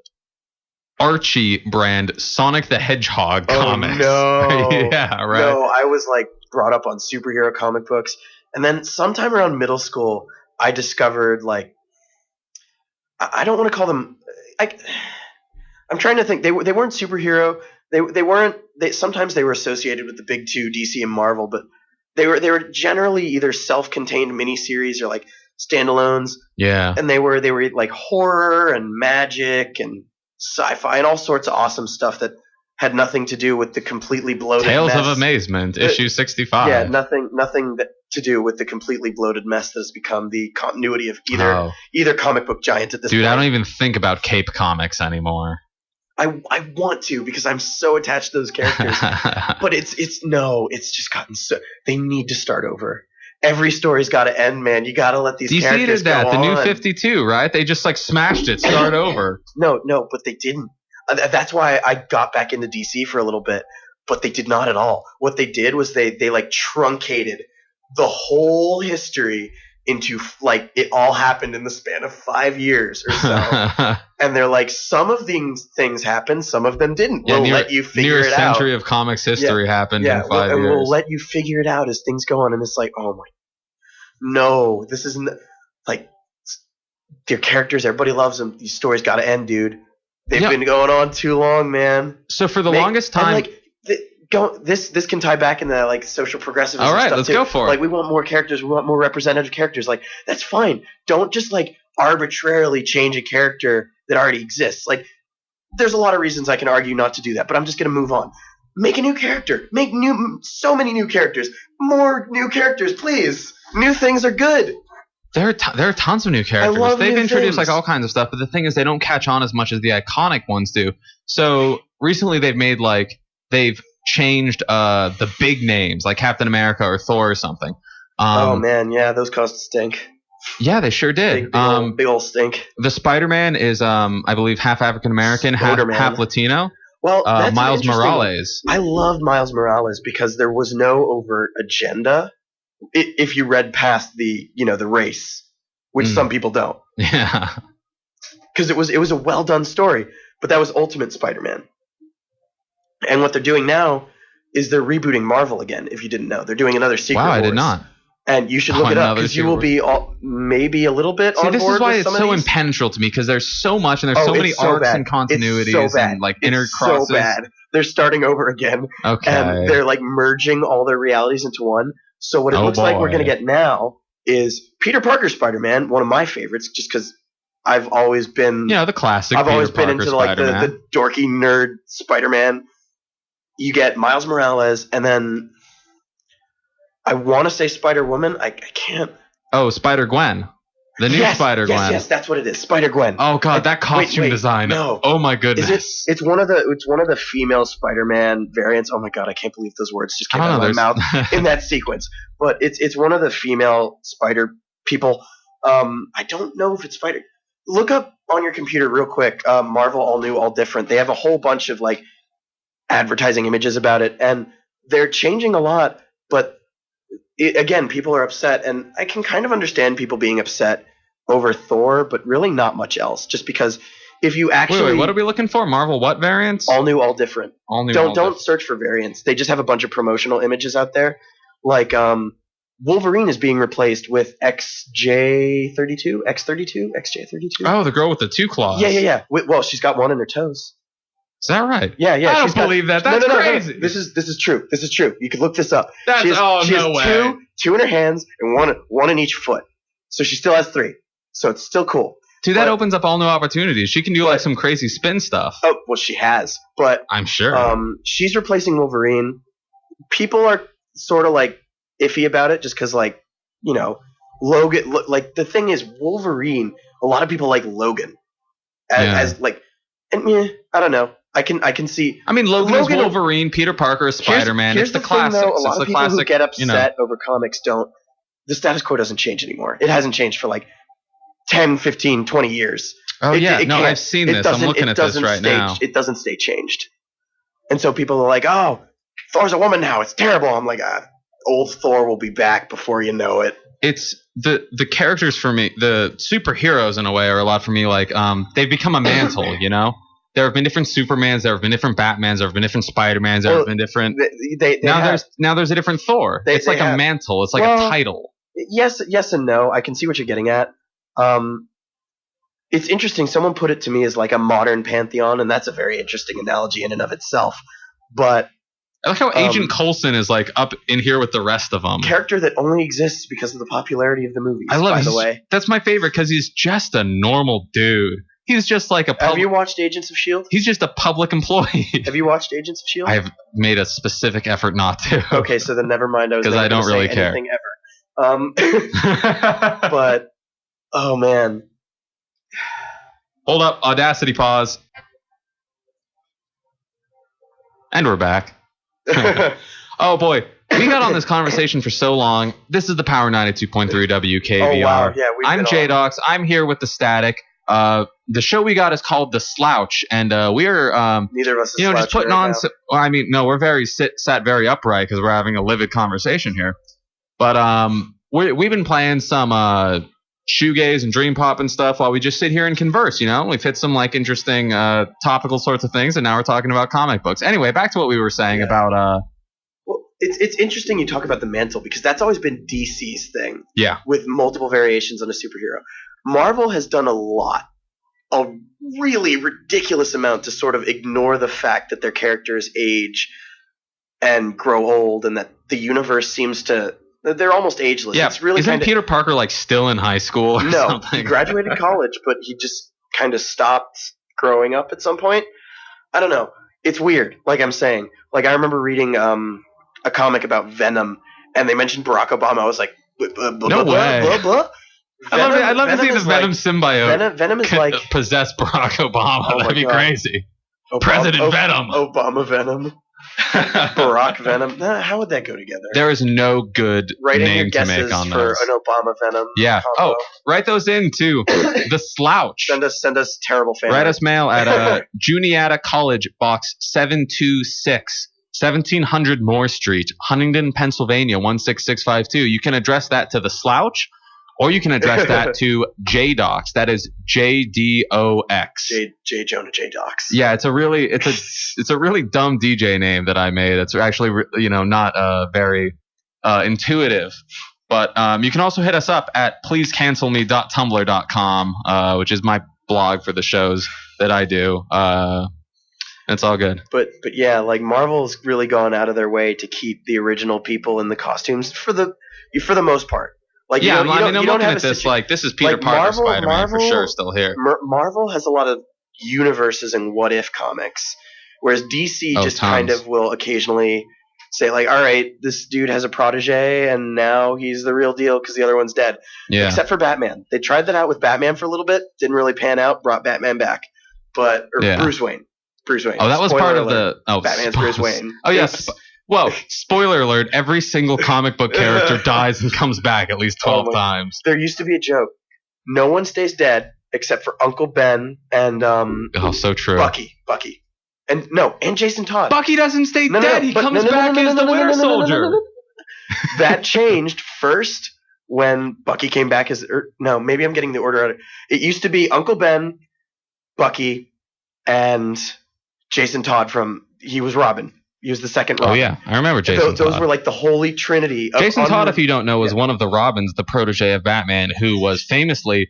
Archie brand Sonic the Hedgehog comics. No. Yeah, right. No, I was like brought up on superhero comic books, and then sometime around middle school, I discovered like I don't want to call them. I'm trying to think. They weren't superhero. They weren't. Sometimes they were associated with the big two, DC and Marvel, but they were generally either self-contained miniseries or like standalones. Yeah. And they were like horror and magic and sci-fi and all sorts of awesome stuff that had nothing to do with the completely bloated Tales mess. of Amazement, issue 65. Yeah, nothing to do with the completely bloated mess that has become the continuity of either comic book giant at this point. Dude, I don't even think about Cape Comics anymore. I want to because I'm so attached to those characters. But it's just gotten so they need to start over. Every story's got to end, man. You got to let these characters go on. DC did that. The New 52, right? They just like smashed it. Start over. No, but they didn't. That's why I got back into DC for a little bit, but they did not at all. What they did was they like truncated the whole history into like it all happened in the span of 5 years or so. And they're like, some of these things happened, some of them didn't. We'll let you figure it out. Near a century of comics history happened in 5 years. And we'll let you figure it out as things go on. And it's like, oh my, no, this isn't like their characters. Everybody loves them. These stories got to end, dude. They've been going on too long, man. So for the longest time, this can tie back into that, like social progressivism. All right, stuff let's too. go for it. Like we want more characters, we want more representative characters. Like that's fine. Don't just like arbitrarily change a character that already exists. Like there's a lot of reasons I can argue not to do that, but I'm just gonna move on. Make a new character. Make so many new characters. More new characters, please. New things are good. There are tons of new characters. They've introduced like all kinds of stuff, but the thing is they don't catch on as much as the iconic ones do. So recently they've changed the big names like Captain America or Thor or something. Oh man, yeah, those caused stink. Yeah, they sure did. Big old stink. The Spider-Man is I believe half African American, half Latino. Well, that's Miles Morales. I loved Miles Morales because there was no overt agenda. If you read past the race, which some people don't. Yeah. Because it was a well done story, but that was Ultimate Spider-Man. And what they're doing now is they're rebooting Marvel again. If you didn't know, they're doing another Secret Wars. I did not. And you should look it up because you will be maybe a little bit on board. This is why it's so impenetrable to me because there's so much and there's so many arcs and continuities and like inner crosses. So bad. They're starting over again. Okay. And they're like merging all their realities into one. So what it looks like we're going to get now is Peter Parker Spider-Man, one of my favorites, just because I've always been the classic. I've always been into like the dorky nerd Spider-Man. You get Miles Morales, and then I want to say Spider-Woman. I can't. Oh, Spider-Gwen. The new Spider-Gwen. Yes, that's what it is. Spider-Gwen. Oh god, that costume design. No. Oh my goodness. It's one of the female Spider-Man variants. Oh my god, I can't believe those words just came out of my mouth in that sequence. But it's one of the female Spider people. I don't know if it's Spider. Look up on your computer real quick. Marvel All New, All Different. They have a whole bunch of like advertising images about it, and they're changing a lot. But again, people are upset, and I can kind of understand people being upset over Thor, but really not much else. Just because if you actually wait, what are we looking for? Marvel what variants? All new, all different. All new. Don't search for variants. They just have a bunch of promotional images out there, like Wolverine is being replaced with XJ32, XJ32. Oh, the girl with the 2 claws. Yeah. Well, she's got one in her toes. Is that right? Yeah. I don't believe that. That's crazy. No. This is true. This is true. You can look this up. She has two in her hands and one in each foot. So she still has 3. So it's still cool. Dude, that opens up all new opportunities. She can do like some crazy spin stuff. Oh, well, she has. But I'm sure. She's replacing Wolverine. People are sort of like iffy about it just because like, Logan. Like the thing is, Wolverine. A lot of people like Logan as like, and I don't know. I can see. I mean, Logan's Wolverine, Peter Parker is Spider-Man. It's the classics. A lot of people who get upset over comics don't the status quo doesn't change anymore. It hasn't changed for like 10, 15, 20 years. Oh, I've seen this. I'm looking at this right now. It doesn't stay changed. And so people are like, oh, Thor's a woman now. It's terrible. I'm like, old Thor will be back before you know it. It's the characters for me, the superheroes in a way are a lot for me like they've become a mantle, you know? There have been different Supermans, there have been different Batmans, there have been different Spider-Mans, there have been different now there's a different Thor. It's like a mantle, it's like a title. Yes and no. I can see what you're getting at. It's interesting. Someone put it to me as like a modern pantheon, and that's a very interesting analogy in and of itself. But I like how Agent Coulson is like up in here with the rest of them. Character that only exists because of the popularity of the movies. I love. By the way, that's my favorite because he's just a normal dude. He's just like a. Have you watched Agents of S.H.I.E.L.D.? He's just a public employee. Have you watched Agents of S.H.I.E.L.D.? I've made a specific effort not to. Okay, so then never mind. Because I don't really care. Anything ever. But oh man. Hold up, Audacity pause. And we're back. Oh boy, we got on this conversation for so long. This is the Power 92.3 WKVR. Oh, wow. Yeah, I'm Jdox. I'm here with the Static. The show we got is called The Slouch, and we're neither of us is just putting right on. No, we're very sat very upright because we're having a livid conversation here. But we've been playing some shoegaze and dream pop and stuff while we just sit here and converse. You know, we've hit some like interesting topical sorts of things, and now we're talking about comic books. Anyway, back to what we were saying about. Well, it's interesting you talk about the mantle because that's always been DC's thing. Yeah. With multiple variations on a superhero. Marvel has done a really ridiculous amount to sort of ignore the fact that their characters age and grow old, and that the universe seems to. They're almost ageless. Yeah, it's really isn't Peter Parker like still in high school? Or something? He graduated college, but he just kind of stopped growing up at some point. I don't know. It's weird. Like I'm saying, like I remember reading a comic about Venom, and they mentioned Barack Obama. I was like, no way. I'd love to see the Venom symbiote. Venom is like possess Barack Obama. That'd be crazy. President Venom. Obama Venom. Barack Venom. How would that go together? There is no good name to make on for those. An Obama Venom. Yeah. Combo. Oh, write those in too. The Slouch. Send us terrible fan. Write us mail at Juniata College, Box 726, 1700 Moore Street, Huntington, Pennsylvania 16652. You can address that to the Slouch, or you can address that to Jdox. That is JDOX. J Jonah Jdox. Yeah, it's a really dumb DJ name that I made. It's actually not very intuitive. But you can also hit us up at pleasecancelme.tumblr.com, which is my blog for the shows that I do. It's all good. But yeah, like Marvel's really gone out of their way to keep the original people in the costumes for the most part. Like, yeah, I'm looking at this like this is Peter like Parker Spider-Man for sure still here. Marvel has a lot of universes and what-if comics, whereas DC kind of will occasionally say like, all right, this dude has a protege and now he's the real deal because the other one's dead. Yeah. Except for Batman. They tried that out with Batman for a little bit, didn't really pan out, brought Batman back. Bruce Wayne. Oh, that was part of the Batman's Bruce Wayne. Oh yes. Well, spoiler alert, every single comic book character dies and comes back at least 12 times. There used to be a joke. No one stays dead except for Uncle Ben and so true. Bucky. And Jason Todd. Bucky doesn't stay dead. He comes back as the Winter Soldier. That changed first when Bucky came back as maybe I'm getting the order out. It used to be Uncle Ben, Bucky, and Jason Todd he was Robin. He was the second Robin. Oh, yeah. I remember Jason Todd. Those were like the holy trinity. Jason Todd, if you don't know, was one of the Robins, the protege of Batman, who was famously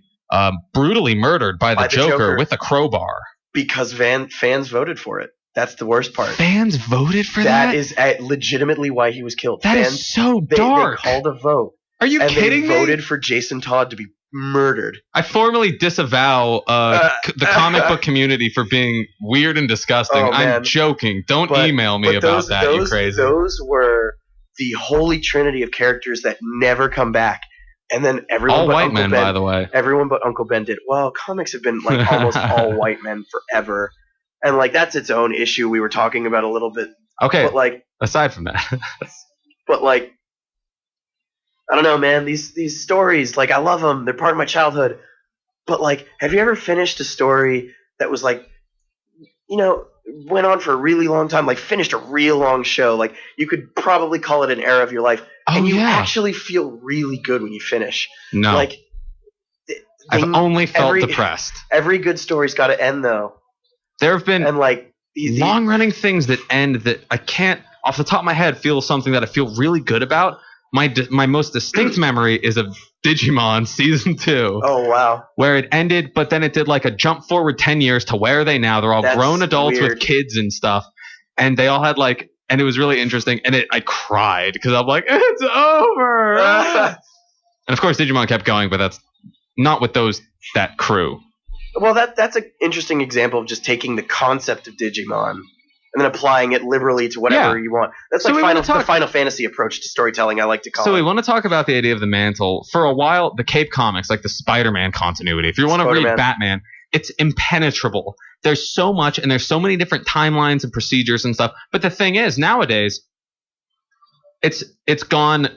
brutally murdered by the Joker with a crowbar. Because fans voted for it. That's the worst part. Fans voted for that? That is legitimately why he was killed. That is so dark. They called a vote. Are you kidding me? They voted for Jason Todd to be murdered. I formally disavow the comic book community for being weird and disgusting. I'm joking. Don't email me about that, you crazy. Those were the holy trinity of characters that never come back. And then everyone all but white Uncle men, Ben, by the way. Everyone but Uncle Ben did. Well, comics have been like almost all white men forever. And like that's its own issue we were talking about a little bit. Okay. But like aside from that. But like I don't know, man. These stories, like, I love them. They're part of my childhood. But, like, have you ever finished a story that was, like, went on for a really long time, like, finished a real long show? Like, you could probably call it an era of your life. And you actually feel really good when you finish. No. Like, I've only felt depressed. Every good story's got to end, though. There have been like long-running things that end that I can't, off the top of my head, feel something that I feel really good about. My most distinct memory is of Digimon Season 2. Oh, wow. Where it ended, but then it did like a jump forward 10 years to where are they now? They're all grown adults with kids and stuff. And they all had like, and it was really interesting. And I cried because I'm like, it's over. And of course, Digimon kept going, but that's not with that crew. Well, that's an interesting example of just taking the concept of Digimon and then applying it liberally to whatever you want. That's so like the Final Fantasy approach to storytelling, I like to call it. So we want to talk about the idea of the mantle. For a while, the Cape Comics, like the Spider-Man continuity, if you want to read Batman, it's impenetrable. There's so much, and there's so many different timelines and procedures and stuff. But the thing is, nowadays, it's gone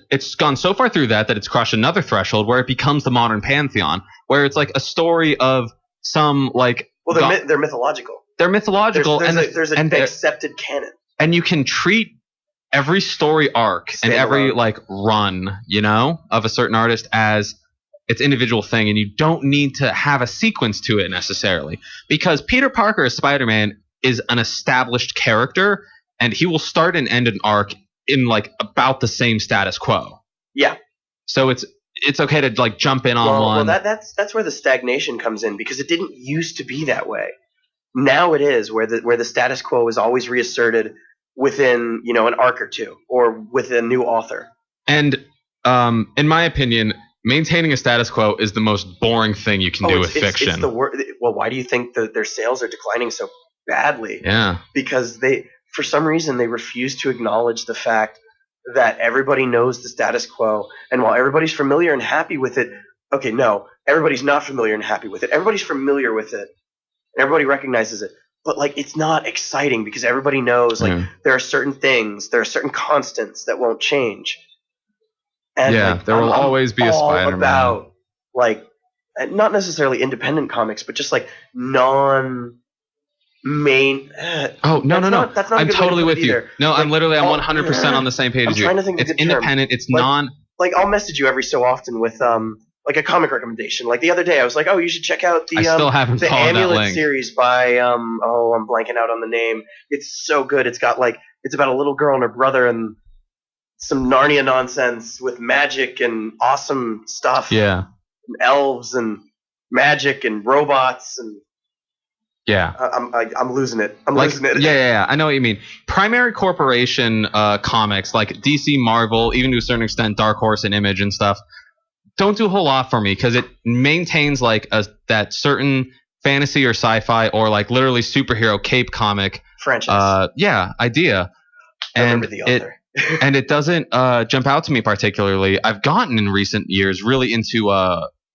so far through that it's crushed another threshold where it becomes the modern pantheon, where it's like a story of some like... Well, they're mythological. They're mythological. There's an accepted canon. And you can treat every story arc and every like run, of a certain artist as its individual thing, and you don't need to have a sequence to it necessarily. Because Peter Parker as Spider-Man is an established character, and he will start and end an arc in like about the same status quo. Yeah. So it's okay to like jump in on one. Well, that's where the stagnation comes in, because it didn't used to be that way. Now it is, where the status quo is always reasserted within an arc or two, or with a new author. And in my opinion, maintaining a status quo is the most boring thing you can do with fiction. It's the well, why do you think that their sales are declining so badly? Yeah, because for some reason they refuse to acknowledge the fact that everybody knows the status quo, and while everybody's familiar and happy with it, okay, no, everybody's not familiar and happy with it. Everybody's familiar with it. Everybody recognizes it, but like it's not exciting because everybody knows there are certain things, there are certain constants that won't change. And there will always be a Spider-Man. About like not necessarily independent comics, but just like non-main. No. That's not I'm totally with you. No, like, I'm 100% on the same page as you. I'm trying to think of a good independent. Term. It's non. Like I'll message you every so often with like a comic recommendation. Like the other day, I was like, "Oh, you should check out the Amulet series by I'm blanking out on the name. It's so good. It's about a little girl and her brother and some Narnia nonsense with magic and awesome stuff. Yeah, and elves and magic and robots and I'm losing it. Losing it. Yeah. I know what you mean. Primary corporation comics like DC, Marvel, even to a certain extent, Dark Horse and Image and stuff. Don't do a whole lot for me because it maintains like that certain fantasy or sci-fi or like literally superhero cape comic franchise. Idea. And the author. And it doesn't jump out to me particularly. I've gotten in recent years really into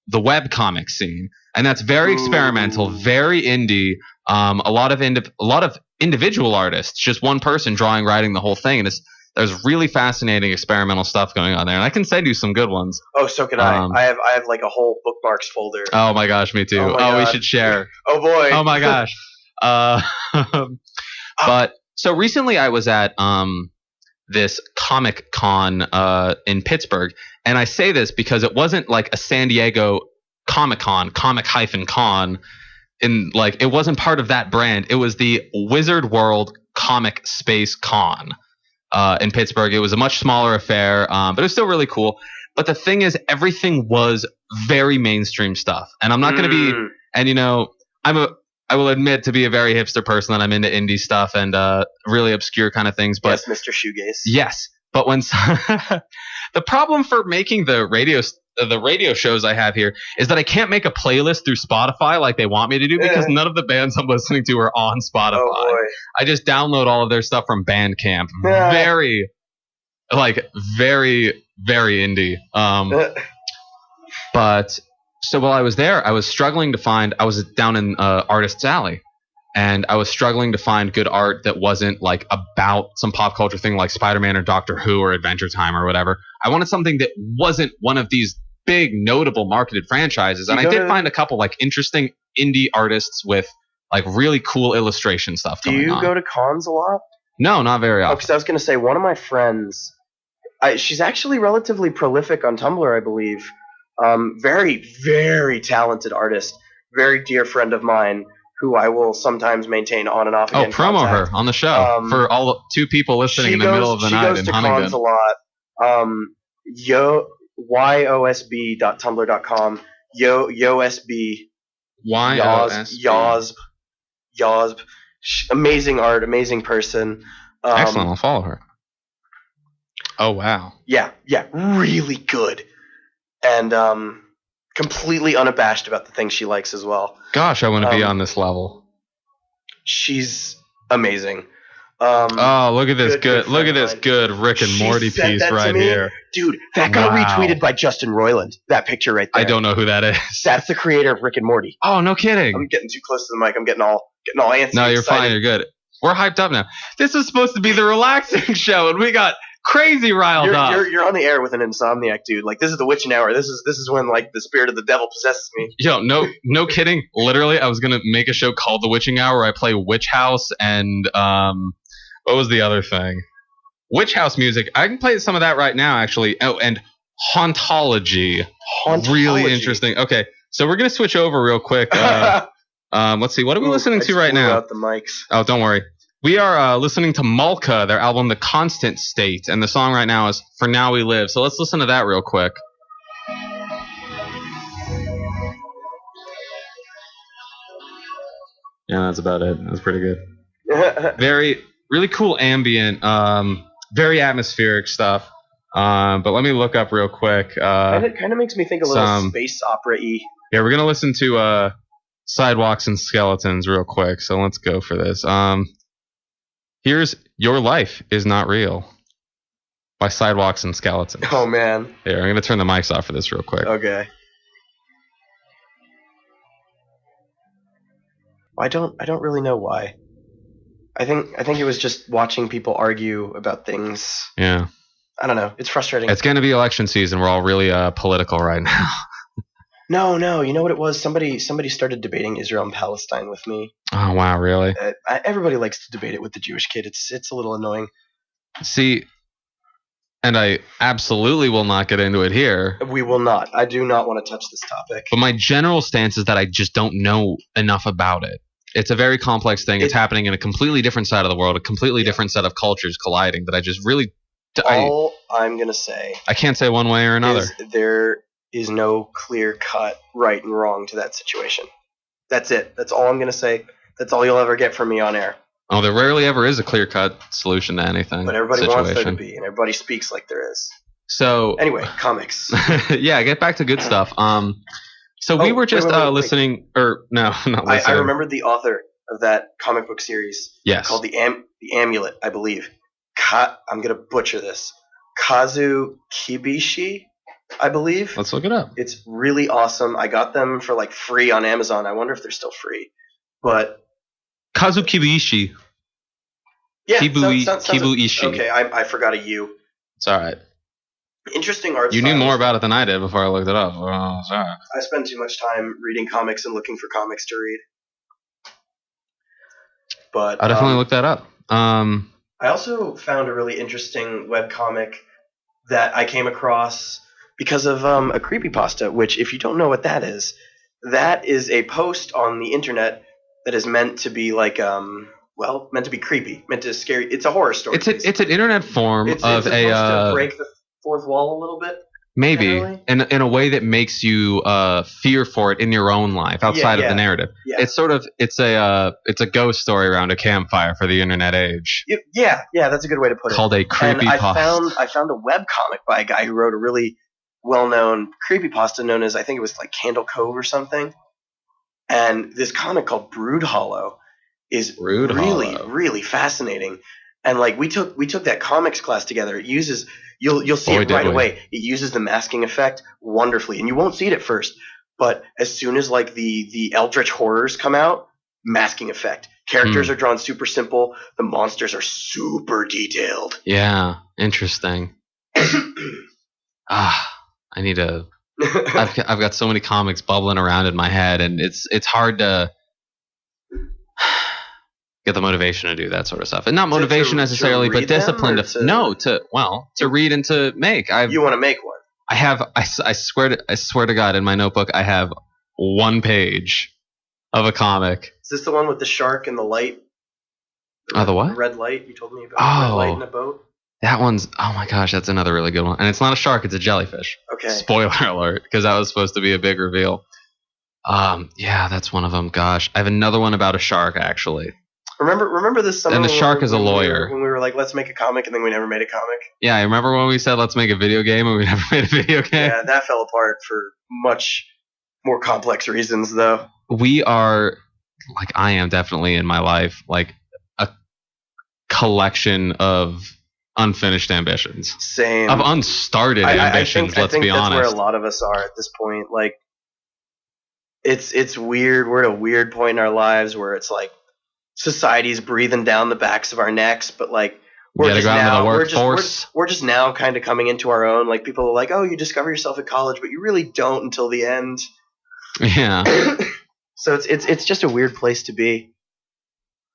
the web comic scene, and that's very experimental, very indie. A lot of individual artists, just one person writing the whole thing, and there's really fascinating experimental stuff going on there, and I can send you some good ones. Oh, so can I. I have like a whole bookmarks folder. Oh my gosh, me too. Oh, we should share. Oh boy. Oh my gosh. But so recently I was at this Comic Con in Pittsburgh, and I say this because it wasn't like a San Diego Comic Con, Comic-Con, in like it wasn't part of that brand. It was the Wizard World Comic Space Con. In Pittsburgh. It was a much smaller affair, but it was still really cool. But the thing is, everything was very mainstream stuff. And I'm not going to be, and I will admit to be a very hipster person that I'm into indie stuff and really obscure kind of things. But yes, Mr. Shoegaze. Yes. But when the problem for making the radio shows I have here is that I can't make a playlist through Spotify like they want me to do because none of the bands I'm listening to are on Spotify. Oh boy. I just download all of their stuff from Bandcamp. Very, very, very indie. But so while I was there, I was struggling to find. I was down in Artist's Alley, and I was struggling to find good art that wasn't like about some pop culture thing like Spider-Man or Doctor Who or Adventure Time or whatever. I wanted something that wasn't one of these big notable marketed franchises, and I did find a couple like interesting indie artists with like really cool illustration stuff going on. Do you go to cons a lot? No, not very often. Because I was going to say, one of my friends, she's actually relatively prolific on Tumblr, I believe. Very, very talented artist. Very dear friend of mine, who I will sometimes maintain on and off again. Oh, promo contact. her on the show for all 2 people listening in the middle of the night in Huntington. She goes to cons a lot. YOSB.tumblr.com. YOSB. Yosb. Amazing art, amazing person. Excellent, I'll follow her. Oh, wow. Yeah, really good. And completely unabashed about the things she likes as well. Gosh, I want to be on this level. She's amazing. Look at this look at this good Rick and Morty piece right here. Dude, that got retweeted by Justin Roiland, that picture right there. I don't know who that is. That's the creator of Rick and Morty. Oh, no kidding. I'm getting too close to the mic. I'm getting all antsy. No, you're fine. You're good. We're hyped up now. This was supposed to be the relaxing show, and we got crazy riled up. You're on the air with an insomniac, dude. Like, this is the witching hour. This is when like the spirit of the devil possesses me. Yo, no kidding. Literally, I was gonna make a show called The Witching Hour where I play Witch House and what was the other thing? Witch House music. I can play some of that right now, actually. Oh, and Hauntology. Really interesting. Okay, so we're gonna switch over real quick. Let's see. What are we listening to right now? Out the mics. Oh, don't worry. We are listening to Malka, their album The Constant State, and the song right now is For Now We Live. So let's listen to that real quick. Yeah, that's about it. That's pretty good. Really cool ambient, very atmospheric stuff. But let me look up real quick. It kind of makes me think a little space opera-y. Yeah, we're going to listen to Sidewalks and Skeletons real quick, so let's go for this. Here's Your Life Is Not Real by Sidewalks and Skeletons. Oh, man. Here, I'm going to turn the mics off for this real quick. Okay. I don't really know why. I think it was just watching people argue about things. Yeah. I don't know. It's frustrating. It's going to be election season. We're all really political right now. No. You know what it was? Somebody started debating Israel and Palestine with me. Oh, wow, really? Everybody likes to debate it with the Jewish kid. It's a little annoying. See, and I absolutely will not get into it here. We will not. I do not want to touch this topic. But my general stance is that I just don't know enough about it. It's a very complex thing. It's happening in a completely different side of the world, a completely different set of cultures colliding that I just really... I'm going to say... I can't say one way or another. There is no clear-cut right and wrong to that situation. That's it. That's all I'm going to say. That's all you'll ever get from me on air. Oh, there rarely ever is a clear-cut solution to anything. But everybody wants there to be, and everybody speaks like there is. So... Anyway, comics. Yeah, get back to good stuff. So we were just listening, or no, not listening. I remembered the author of that comic book series. Yes. Called the Amulet, I believe. I'm going to butcher this. Kazu Kibishi, I believe. Let's look it up. It's really awesome. I got them for like free on Amazon. I wonder if they're still free. But Kazu Kibishi. Yeah, Kibuishi. Okay, I forgot a U. It's all right. Interesting art. You knew more about it than I did before I looked it up. Oh, sorry. I spend too much time reading comics and looking for comics to read. But I'll definitely look that up. I also found a really interesting webcomic that I came across because of a creepypasta, which, if you don't know what that is a post on the internet that is meant to be like meant to be creepy, meant to scare you. It's a horror story. It's an internet form it's supposed to break the fourth wall a little bit. Maybe in a way that makes you fear for it in your own life outside of the narrative. Yeah. It's a ghost story around a campfire for the internet age. Yeah, that's a good way to put it. Called a creepypasta. I found a webcomic by a guy who wrote a really well-known creepypasta known as, I think it was like Candle Cove or something. And this comic called Brood Hollow is really fascinating. And like we took that comics class together. It uses you'll see it right away. It uses the masking effect wonderfully, and you won't see it at first. But as soon as like the eldritch horrors come out, masking effect. Characters are drawn super simple. The monsters are super detailed. Yeah, interesting. I need to. I've got so many comics bubbling around in my head, and it's hard to get the motivation to do that sort of stuff, and not motivation necessarily, but discipline to read and to make. You want to make one? I have. I swear to God, in my notebook, I have one page of a comic. Is this the one with the shark and the light? The what? The red light you told me about. Oh, red light in a boat. That one's. Oh my gosh, that's another really good one, and it's not a shark; it's a jellyfish. Okay. Spoiler alert, because that was supposed to be a big reveal. Yeah, that's one of them. Gosh, I have another one about a shark actually. Remember this summer? And the shark is a lawyer. When we were like, let's make a comic, and then we never made a comic. Yeah, I remember when we said let's make a video game, and we never made a video game. Yeah, that fell apart for much more complex reasons, though. We are, like, I am definitely in my life, like a collection of unfinished ambitions. Same. Of unstarted ambitions. Let's be honest. I think that's where a lot of us are at this point. Like, it's weird. We're at a weird point in our lives where it's like society's breathing down the backs of our necks, but like we're just now kind of coming into our own. Like, people are like, oh, you discover yourself at college, but you really don't until the end. Yeah. So it's just a weird place to be,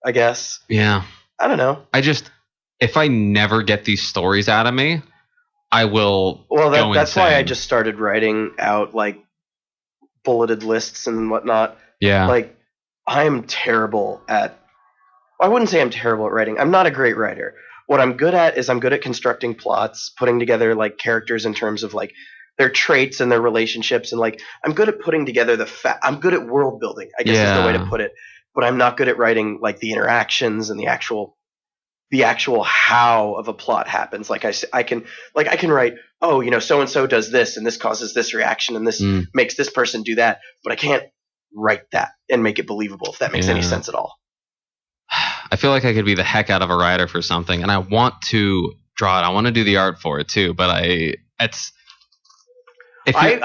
I guess. Yeah. I don't know. If I never get these stories out of me, I will. Well, that's why I just started writing out like bulleted lists and whatnot. Yeah. Like, I'm terrible at. I wouldn't say I'm terrible at writing. I'm not a great writer. What I'm good at is I'm good at constructing plots, putting together like characters in terms of like their traits and their relationships, and like I'm good at putting together I'm good at world building, I guess is the way to put it. But I'm not good at writing like the interactions and the actual how of a plot happens. Like I can write, oh, you know, so and so does this and this causes this reaction and this makes this person do that, but I can't write that and make it believable, if that makes any sense at all. I feel like I could be the heck out of a writer for something, and I want to draw it. I want to do the art for it too, but I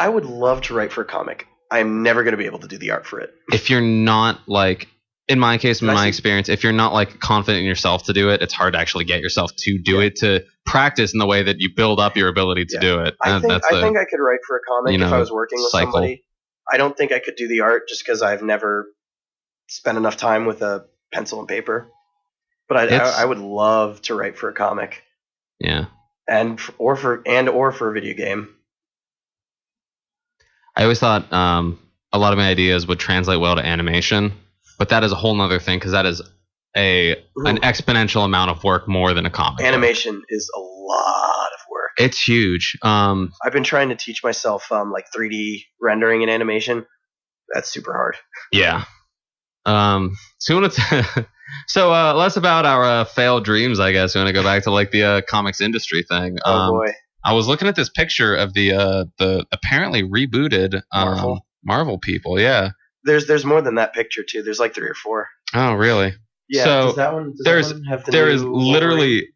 would love to write for a comic. I'm never going to be able to do the art for it. If you're not like, in my case, in my experience, if you're not like confident in yourself to do it, it's hard to actually get yourself to do it, to practice in the way that you build up your ability to do it. I think I could write for a comic if I was working with somebody. I don't think I could do the art just because I've never spent enough time with a pencil and paper. But I would love to write for a comic. Yeah. Or for a video game. I always thought a lot of my ideas would translate well to animation, but that is a whole nother thing because that is an exponential amount of work more than a comic. Animation is a lot of work. It's huge. I've been trying to teach myself like 3D rendering and animation. That's super hard. Yeah. So less about our failed dreams, I guess. We want to go back to like the comics industry thing. Oh boy. I was looking at this picture of the apparently rebooted Marvel people. Yeah. There's more than that picture too. There's like 3 or 4. Oh really? Yeah. So does that one have the there new is literally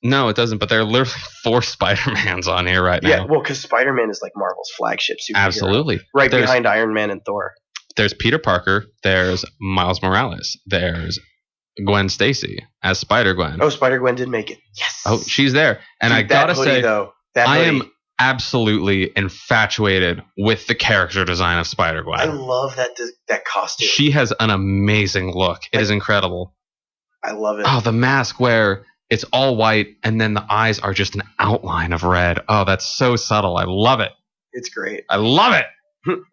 no, it doesn't. But there are literally 4 Spider-Mans on here right now. Yeah. Well, because Spider-Man is like Marvel's flagship superhero. Absolutely. Right behind Iron Man and Thor. There's Peter Parker. There's Miles Morales. There's Gwen Stacy as Spider-Gwen. Oh, Spider-Gwen did make it. Yes. Oh, she's there. And I gotta say, I am absolutely infatuated with the character design of Spider-Gwen. I love that costume. She has an amazing look. It is incredible. I love it. Oh, the mask where it's all white and then the eyes are just an outline of red. Oh, that's so subtle. I love it. It's great. I love it.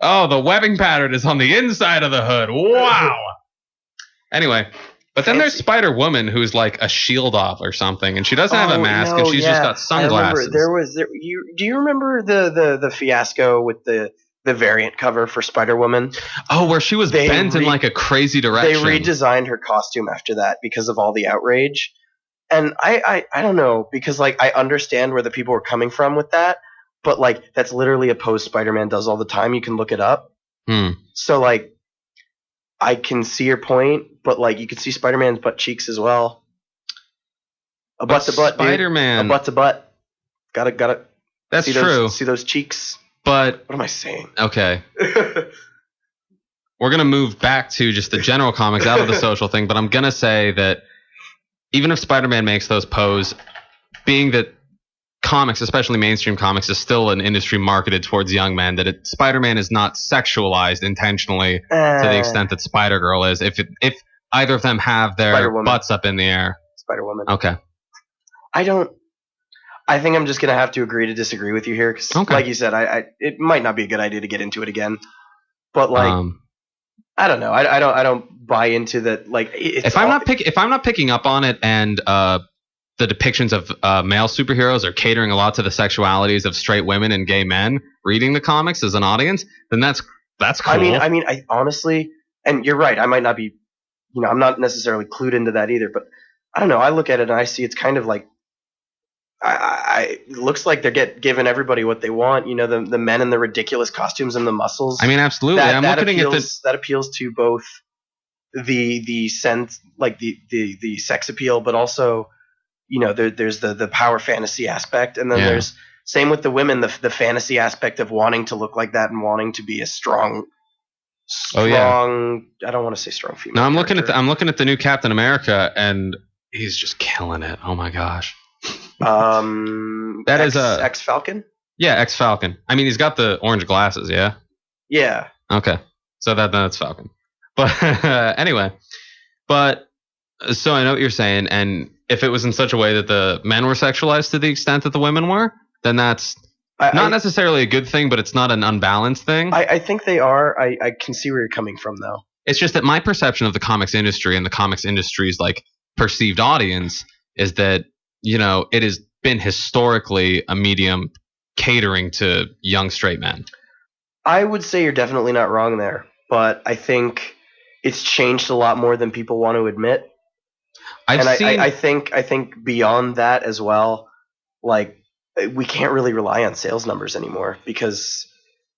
Oh, the webbing pattern is on the inside of the hood. Wow. Anyway. But then there's Spider-Woman, who's like a shield off or something, and she doesn't have a mask, and she's just got sunglasses. Do you remember the fiasco with the variant cover for Spider-Woman? Oh, where she was bent in like a crazy direction. They redesigned her costume after that because of all the outrage, and I don't know, because like I understand where the people were coming from with that, but like that's literally a pose Spider-Man does all the time. You can look it up. So like. I can see your point, but like you can see Spider-Man's butt cheeks as well. A butt to butt, Spider-Man. Dude. A butt to butt. Gotta. That's true. See those cheeks. But what am I saying? Okay. we're going to move back to just the general comics out of the social thing, but I'm going to say that even if Spider-Man makes those pose, being that comics, especially mainstream comics, is still an industry marketed towards young men, that Spider-Man is not sexualized intentionally to the extent that Spider-Girl is. If either of them have their butts up in the air. Spider-Woman. Okay. I think I'm just going to have to agree to disagree with you here, because like you said, it might not be a good idea to get into it again. But like, I don't know. I don't buy into that. Like, if I'm not picking up on it, and the depictions of male superheroes are catering a lot to the sexualities of straight women and gay men reading the comics as an audience, then that's cool. I honestly, and you're right. I might not be, I'm not necessarily clued into that either. But I don't know. I look at it and I see it's kind of like, it looks like they're giving everybody what they want. The men in the ridiculous costumes and the muscles. I mean, absolutely. That appeals to both the sense, like the sex appeal, but also, there's the power fantasy aspect, and then there's same with the women, the fantasy aspect of wanting to look like that and wanting to be a strong. I don't want to say strong female. No, I'm looking at the new Captain America, and he's just killing it. Oh my gosh. That is X-Falcon? Yeah, X-Falcon. I mean, he's got the orange glasses, yeah? Yeah. Okay. So that's Falcon. But anyway. So I know what you're saying, and if it was in such a way that the men were sexualized to the extent that the women were, then that's not necessarily a good thing, but it's not an unbalanced thing. I think they are. I can see where you're coming from, though. It's just that my perception of the comics industry and the comics industry's like perceived audience is that it has been historically a medium catering to young straight men. I would say you're definitely not wrong there, but I think it's changed a lot more than people want to admit. I think beyond that as well, like, we can't really rely on sales numbers anymore because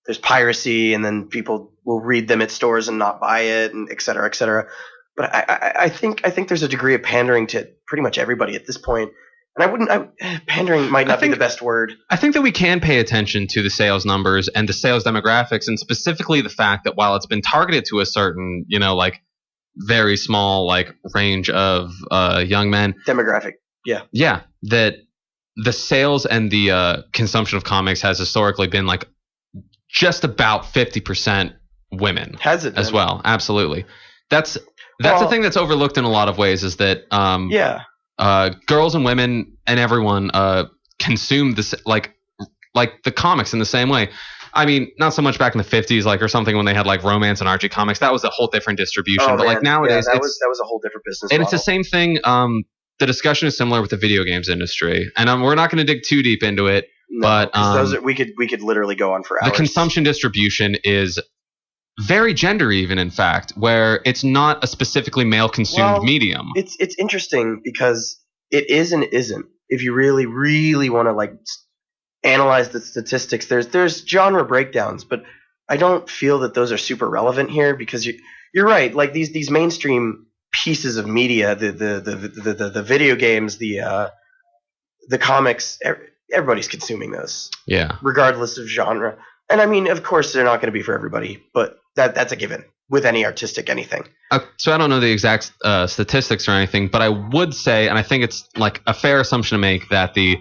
there's piracy, and then people will read them at stores and not buy it, and et cetera, et cetera. But I think there's a degree of pandering to pretty much everybody at this point. And pandering might not be the best word. I think that we can pay attention to the sales numbers and the sales demographics, and specifically the fact that while it's been targeted to a certain, like very small like range of young men. Demographic, yeah. Yeah, that the sales and the consumption of comics has historically been like just about 50% women. Has it been? As well? Absolutely. That's the thing that's overlooked in a lot of ways, is that girls and women and everyone consume this like the comics in the same way. I mean, not so much back in the 50s, like, or something when they had like Romance and Archie comics. That was a whole different distribution. But like nowadays, that was a whole different business. And model. It's the same thing. The discussion is similar with the video games industry, and we're not going to dig too deep into it. No, but we could literally go on for hours. The consumption distribution is very gender even, in fact, where it's not a specifically male consumed medium. It's interesting because it is and isn't. If you really, really want to like analyze the statistics, there's genre breakdowns, but I don't feel that those are super relevant here, because you're right. Like these mainstream pieces of media, the video games, the comics, everybody's consuming those. Yeah. Regardless of genre. And I mean, of course, they're not going to be for everybody, but that's a given with any artistic anything. So I don't know the exact statistics or anything, but I would say, and I think it's like a fair assumption to make, that the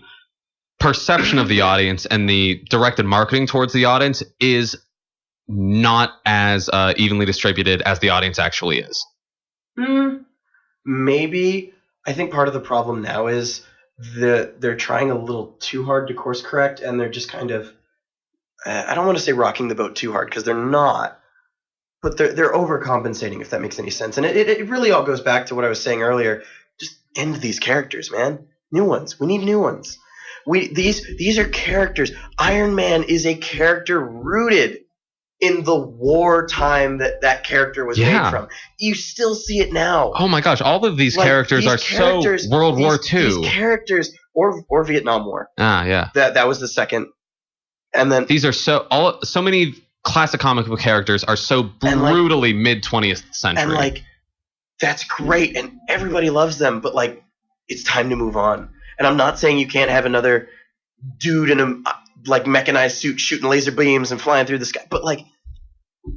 perception of the audience and the directed marketing towards the audience is not as evenly distributed as the audience actually is. Maybe. I think part of the problem now is they're trying a little too hard to course correct, and they're just kind of, I don't want to say rocking the boat too hard, because they're not, but they're overcompensating, if that makes any sense. And it really all goes back to what I was saying earlier. Just end these characters, man. New ones. We need new ones. These are characters. Iron Man is a character rooted in the wartime that character was made from. You still see it now. Oh my gosh, all of these characters are so World War II. These characters, or Vietnam War. Yeah. That was the second. And then these are so many classic comic book characters are so brutally mid 20th century. And like, that's great, and everybody loves them, but like, it's time to move on. And I'm not saying you can't have another dude in a like mechanized suit shooting laser beams and flying through the sky, but like,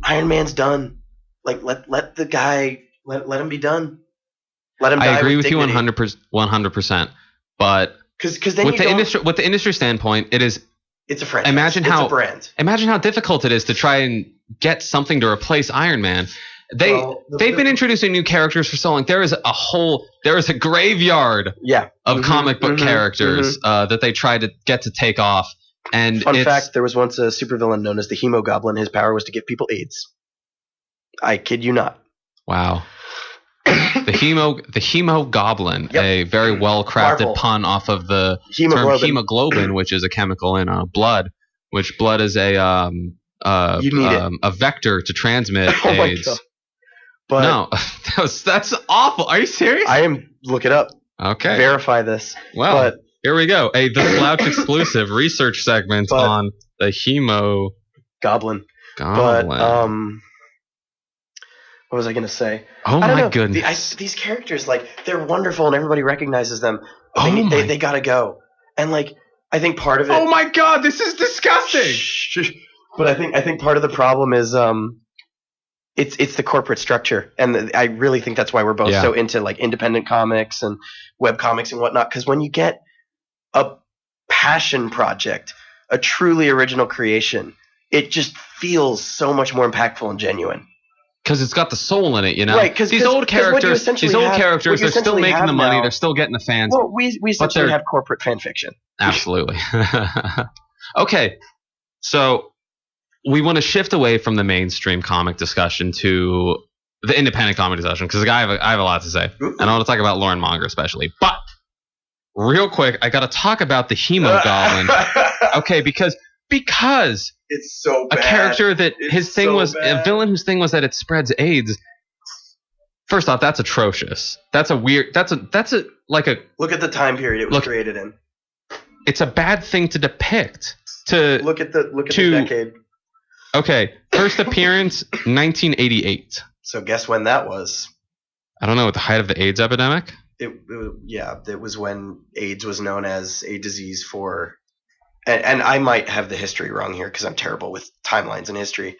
Iron Man's done. like let the guy let him be done. Let him die. I agree with dignity. you 100%. But because then with the industry standpoint, it's a franchise. Imagine it's a brand. Imagine how difficult it is to try and get something to replace Iron Man. They've been introducing new characters for so long. There is a graveyard of comic book characters that they tried to get to take off. And fun fact, there was once a supervillain known as the Hemogoblin. His power was to give people AIDS. I kid you not. Wow. The Hemogoblin, a very well-crafted pun off of the term hemoglobin, which is a chemical in blood, which blood is a vector to transmit AIDS. My God. But no, that's awful. Are you serious? I am. Look it up. Okay. Verify this. Well, here we go. The Slouch exclusive research segment on the Hemogoblin. But what was I going to say? Oh my goodness! These characters, they're wonderful and everybody recognizes them. They got to go. And I think part of it. Oh my God! This is disgusting. But I think part of the problem is it's the corporate structure, and I really think that's why we're both so into independent comics and web comics and whatnot. Because when you get a passion project, a truly original creation, it just feels so much more impactful and genuine. Because it's got the soul in it, you know. Right. These old characters, they're still making the money. They're still getting the fans. Well, we essentially have corporate fan fiction. Absolutely. Okay, so we want to shift away from the mainstream comic discussion to the independent comic discussion because I have a lot to say, and I want to talk about Lauren Monger especially. But real quick, I got to talk about the Hemogoblin. Okay, because it's so bad. A character that a villain whose thing was that it spreads AIDS. First off, that's atrocious. That's a weird. That's a look at the time period it was created in. It's a bad thing to depict. Look at the decade. Okay, first appearance 1988. So guess when that was? I don't know. At the height of the AIDS epidemic. It was when AIDS was known as a disease for. And I might have the history wrong here because I'm terrible with timelines and history.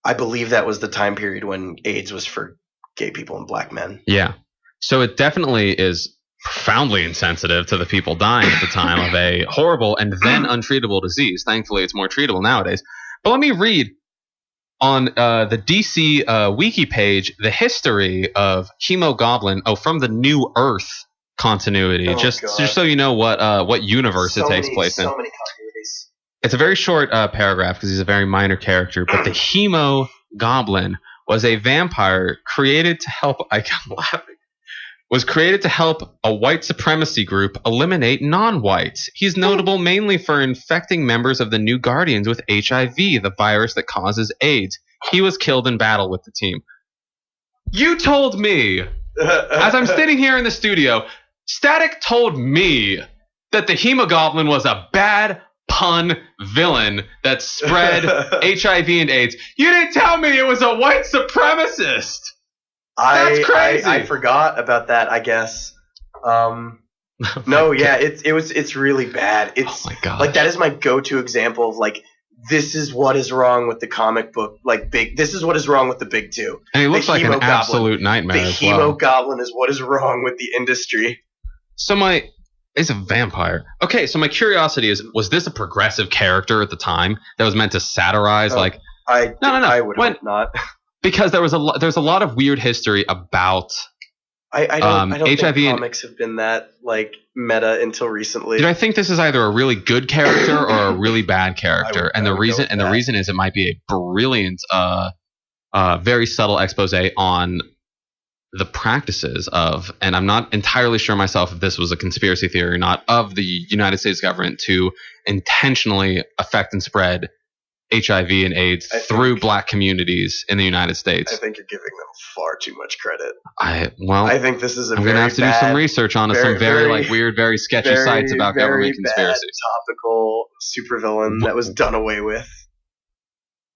I believe that was the time period when AIDS was for gay people and black men. Yeah. So it definitely is profoundly insensitive to the people dying at the time of a horrible and then untreatable disease. Thankfully, it's more treatable nowadays. But let me read on the DC wiki page the history of Hemogoblin from the New Earth continuity, just so you know what universe it takes place in. So many continuities. It's a very short paragraph because he's a very minor character, but the Hemogoblin was a vampire created to help. I'm laughing. Was created to help a white supremacy group eliminate non-whites. He's notable mainly for infecting members of the New Guardians with HIV, the virus that causes AIDS. He was killed in battle with the team. You told me, as I'm sitting here in the studio, Static told me that the Hemogoblin was a bad pun villain that spread HIV and AIDS. You didn't tell me it was a white supremacist. That's crazy. I forgot about that, I guess. It's really bad. It's that is my go-to example of this is what is wrong with the comic book, this is what is wrong with the big two. And he looks like an absolute nightmare. The Hemogoblin is what is wrong with the industry. So he's a vampire. Okay, so my curiosity is, was this a progressive character at the time that was meant to satirize No. I would hope not. Because there's a lot of weird history about I don't HIV think comics have been that meta until recently. Dude, I think this is either a really good character or a really bad character, the reason is it might be a brilliant, very subtle expose on the practices of, and I'm not entirely sure myself if this was a conspiracy theory or not, of the United States government to intentionally affect and spread HIV and AIDS through black communities in the United States. I think you're giving them far too much credit. I think this is I'm going to have to do some research on some very weird, very sketchy sites about government conspiracies. Topical supervillain that was done away with.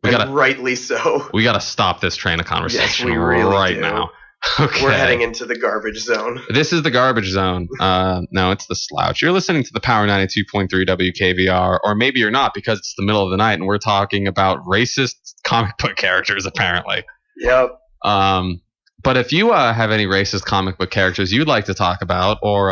Rightly so. We got to stop this train of conversation now. Okay. We're heading into the garbage zone. This is the garbage zone. No, it's the Slouch. You're listening to the Power 92.3 WKVR, or maybe you're not because it's the middle of the night and we're talking about racist comic book characters, apparently. Yep. But if you have any racist comic book characters you'd like to talk about, or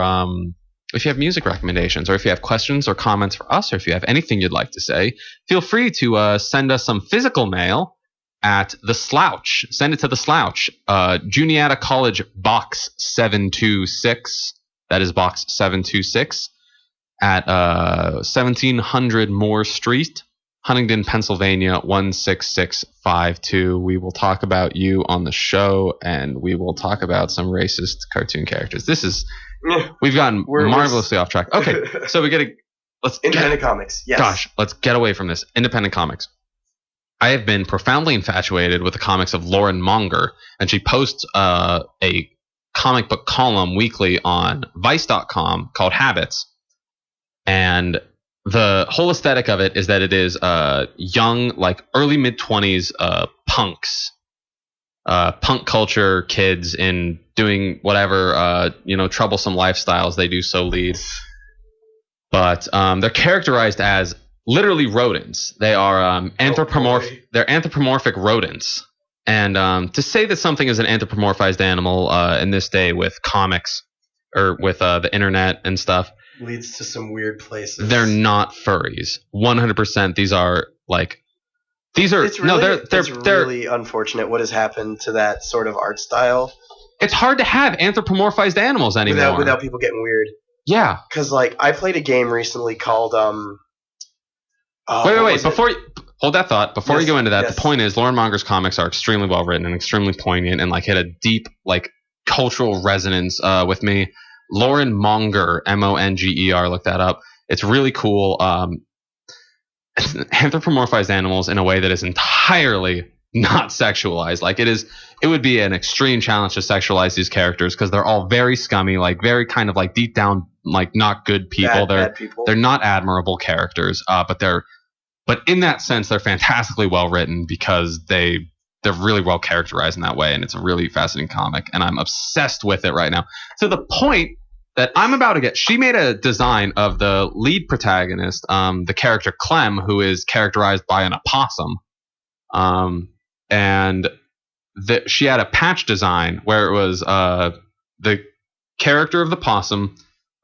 if you have music recommendations, or if you have questions or comments for us, or if you have anything you'd like to say, feel free to send us some physical mail at the Slouch. Send it to the Slouch. Juniata College, Box 726. That is Box 726 at 1700 Moore Street, Huntington, Pennsylvania 16652. We will talk about you on the show, and we will talk about some racist cartoon characters. We've gotten marvelously off track. Okay, so let's independent comics. Yes. Gosh, let's get away from this. Independent comics. I have been profoundly infatuated with the comics of Lauren Monger, and she posts a comic book column weekly on Vice.com called Habits. And the whole aesthetic of it is that it is young, like early mid-20s punks, punk culture kids in doing whatever troublesome lifestyles they do so lead. But they're characterized as literally rodents. They are anthropomorphic. They're anthropomorphic rodents. And to say that something is an anthropomorphized animal in this day with comics or with the internet and stuff leads to some weird places. They're not furries. 100%. It's really unfortunate what has happened to that sort of art style. It's hard to have anthropomorphized animals anymore without people getting weird. Yeah. Because I played a game recently called wait. Hold that thought. Before you go into that, the point is Lauren Monger's comics are extremely well written and extremely poignant and hit a deep cultural resonance with me. Lauren Monger, Monger, look that up. It's really cool. Anthropomorphized animals in a way that is entirely not sexualized. It would be an extreme challenge to sexualize these characters because they're all very scummy, very kind of deep down, not good people. Bad people. They're not admirable characters, but in that sense, they're fantastically well written because they're really well characterized in that way, and it's a really fascinating comic, and I'm obsessed with it right now. To the point that I'm about to get. She made a design of the lead protagonist, the character Clem, who is characterized by an opossum, and she had a patch design where it was the character of the possum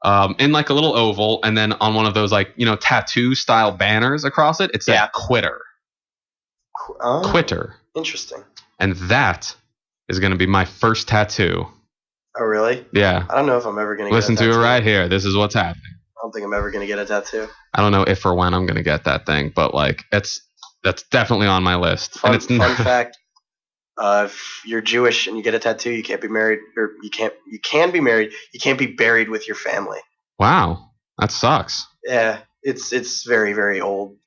in a little oval, and then on one of those tattoo style banners across it said Quitter. Quitter. Interesting. And that is going to be my first tattoo. Oh, really? Yeah. I don't know if I'm ever going to listen to it right here. This is what's happening. I don't think I'm ever going to get a tattoo. I don't know if or when I'm going to get that thing, but that's definitely on my list. Fun fact: if you're Jewish and you get a tattoo, you can't be married, or you can be married. You can't be buried with your family. Wow, that sucks. Yeah, it's very, very old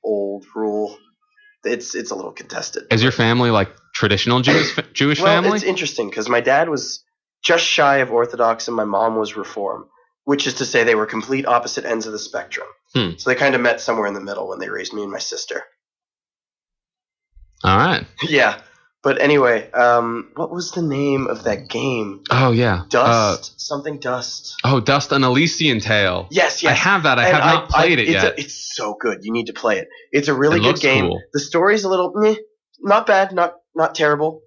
rule. It's a little contested. Is your family traditional Jewish family? Well, it's interesting because my dad was just shy of Orthodox and my mom was Reform, which is to say they were complete opposite ends of the spectrum. So they kind of met somewhere in the middle when they raised me and my sister. All right. Yeah. But anyway, what was the name of that game? Oh, yeah. Dust. Oh, Dust: An Elysian Tale. Yes. I have that. I have not played it yet. It's so good. You need to play it. It's a really good game. Cool. The story's a little not bad, not terrible,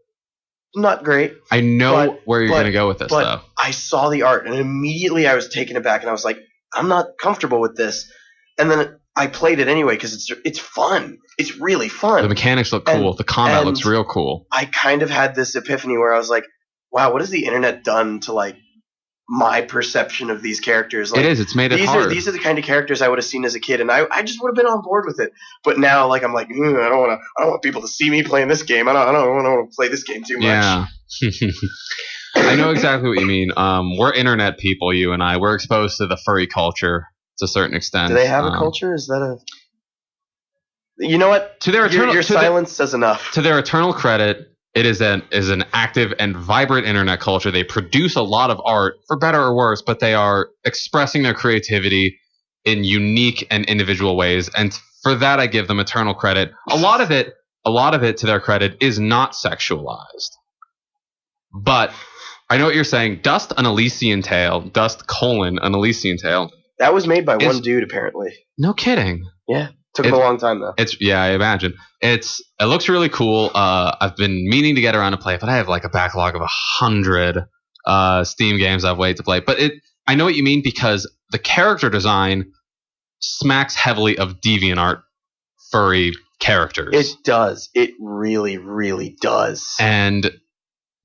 not great. I know where you're going to go with this, though. I saw the art, and immediately I was taken aback, and I was like, I'm not comfortable with this. And then I played it anyway because it's fun. It's really fun. The mechanics look cool. The combat looks real cool. I kind of had this epiphany where I was like, wow, what has the internet done to my perception of these characters? It's made it hard. These are the kind of characters I would have seen as a kid, and I just would have been on board with it. But now I'm like, I don't want people to see me playing this game. I don't want to play this game too much. Yeah. I know exactly what you mean. We're internet people, you and I. We're exposed to the furry culture to a certain extent. Do they have a culture? Is that a... You know what? To their eternal, your silence says enough. To their eternal credit, it is an active and vibrant internet culture. They produce a lot of art, for better or worse, but they are expressing their creativity in unique and individual ways. And for that, I give them eternal credit. A lot of it, to their credit, is not sexualized. But I know what you're saying. Dust: An Elysian Tale. Dust: An Elysian Tale. That was made by one dude, apparently. No kidding. Yeah. Took him a long time though. I imagine. It looks really cool. I've been meaning to get around to play it, but I have like a backlog of 100 Steam games I've waited to play. But I know what you mean because the character design smacks heavily of DeviantArt furry characters. It does. It really, really does. And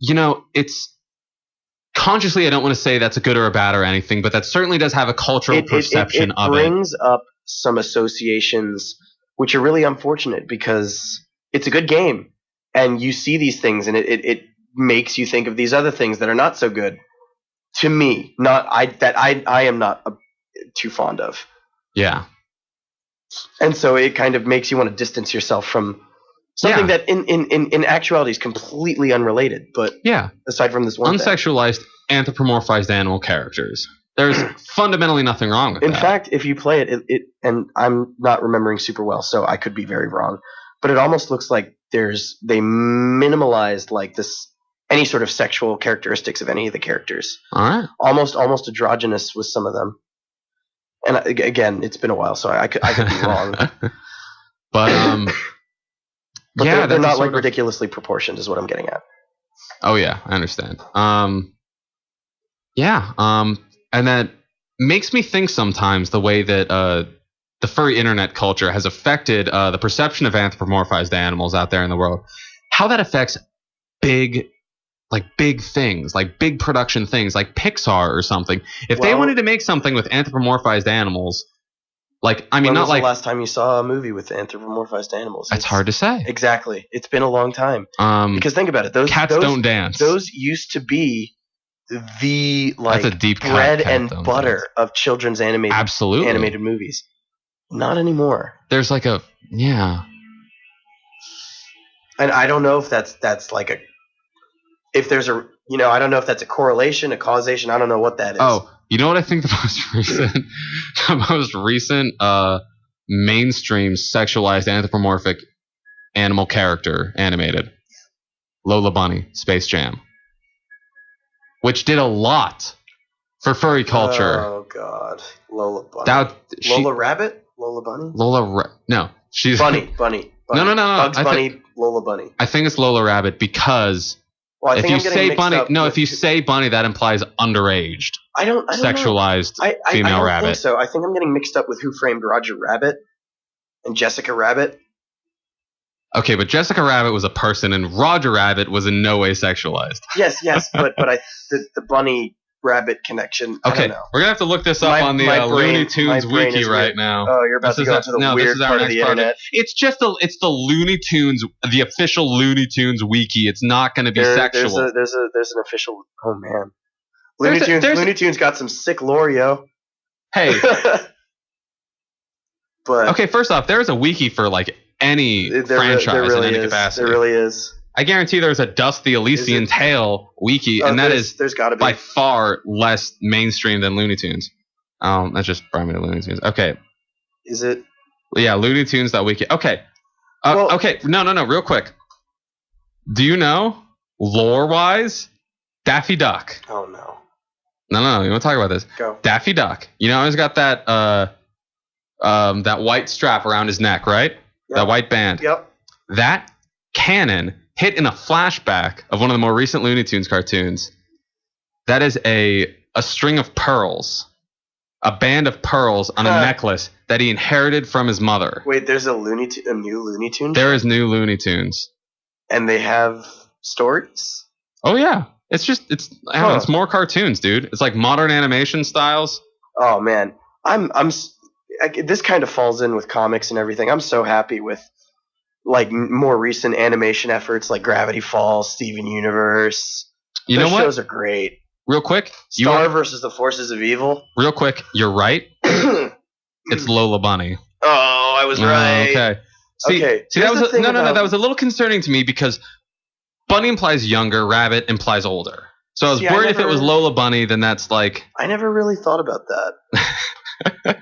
it's consciously, I don't want to say that's a good or a bad or anything, but that certainly does have a cultural perception of it. It brings up some associations which are really unfortunate because it's a good game and you see these things and it makes you think of these other things that are not so good to me, I am not too fond of. Yeah. And so it kind of makes you want to distance yourself from something that in actuality is completely unrelated, but aside from this one unsexualized, anthropomorphized animal characters. There's fundamentally nothing wrong with that. In fact, if you play it, and I'm not remembering super well, so I could be very wrong, but it almost looks like they minimalized like this any sort of sexual characteristics of any of the characters. All right. Almost androgynous with some of them. And again, it's been a while, so I could be wrong. But they're not like ridiculously proportioned, is what I'm getting at. Oh yeah, I understand. And that makes me think sometimes the way that the furry internet culture has affected the perception of anthropomorphized animals out there in the world. How that affects big things, like big production things, like Pixar or something. If they wanted to make something with anthropomorphized animals, when was the last time you saw a movie with anthropomorphized animals? It's hard to say. Exactly. It's been a long time. Because think about it. Those cats don't dance. Those used to be the that's a deep bread and butter of children's animated movies. Not anymore. There's like and I don't know if that's like if there's I don't know if that's a correlation, a causation. I don't know what that is. Oh, you know what I think the most recent mainstream sexualized anthropomorphic animal character animated? Lola Bunny, Space Jam. Which did a lot for furry culture. Oh, God. Lola Bunny. Lola Rabbit? Lola Bunny? No. She's Bunny. No. Bugs Bunny, Lola Bunny. I think it's Lola Rabbit because if you say bunny, that implies underaged. I don't sexualized female rabbit. I don't think so. I think I'm getting mixed up with Who Framed Roger Rabbit and Jessica Rabbit. Okay, but Jessica Rabbit was a person, and Roger Rabbit was in no way sexualized. Yes, but the bunny rabbit connection. Okay, I don't know. We're gonna have to look this up on the Looney Tunes wiki right now. Oh, you're about to go to the weird part of the internet. It's the Looney Tunes, the official Looney Tunes wiki. It's not going to be sexual. There's an official. Oh man, Looney Tunes got some sick lore, yo. Hey. But okay, first off, there's a wiki for like any franchise in any capacity. There really is. I guarantee there's a Dust the Elysian Tale wiki, and there's gotta be by far less mainstream than Looney Tunes. That's just primary Looney Tunes. Okay. Is it? Yeah, Looney Tunes that wiki. Okay. Okay. No. Real quick. Do you know, lore-wise, Daffy Duck? Oh no. No. You want to talk about this? Go. Daffy Duck. You know, he's got that that white strap around his neck, right? Yep. That white band. Yep. That canon hit in a flashback of one of the more recent Looney Tunes cartoons. That is a string of pearls, a band of pearls on a necklace that he inherited from his mother. Wait, there's a new Looney Tunes? There is new Looney Tunes. And they have stories? Oh yeah. It's more cartoons, dude. It's like modern animation styles. Oh man. This kind of falls in with comics and everything. I'm so happy with like more recent animation efforts like Gravity Falls, Steven Universe. Those shows are great. Real quick, Star versus the Forces of Evil. Real quick, you're right. It's Lola Bunny. Oh, I was right. Okay. See, that was that was a little concerning to me because Bunny implies younger, Rabbit implies older. So I was worried if it was Lola Bunny, then that's like. I never really thought about that.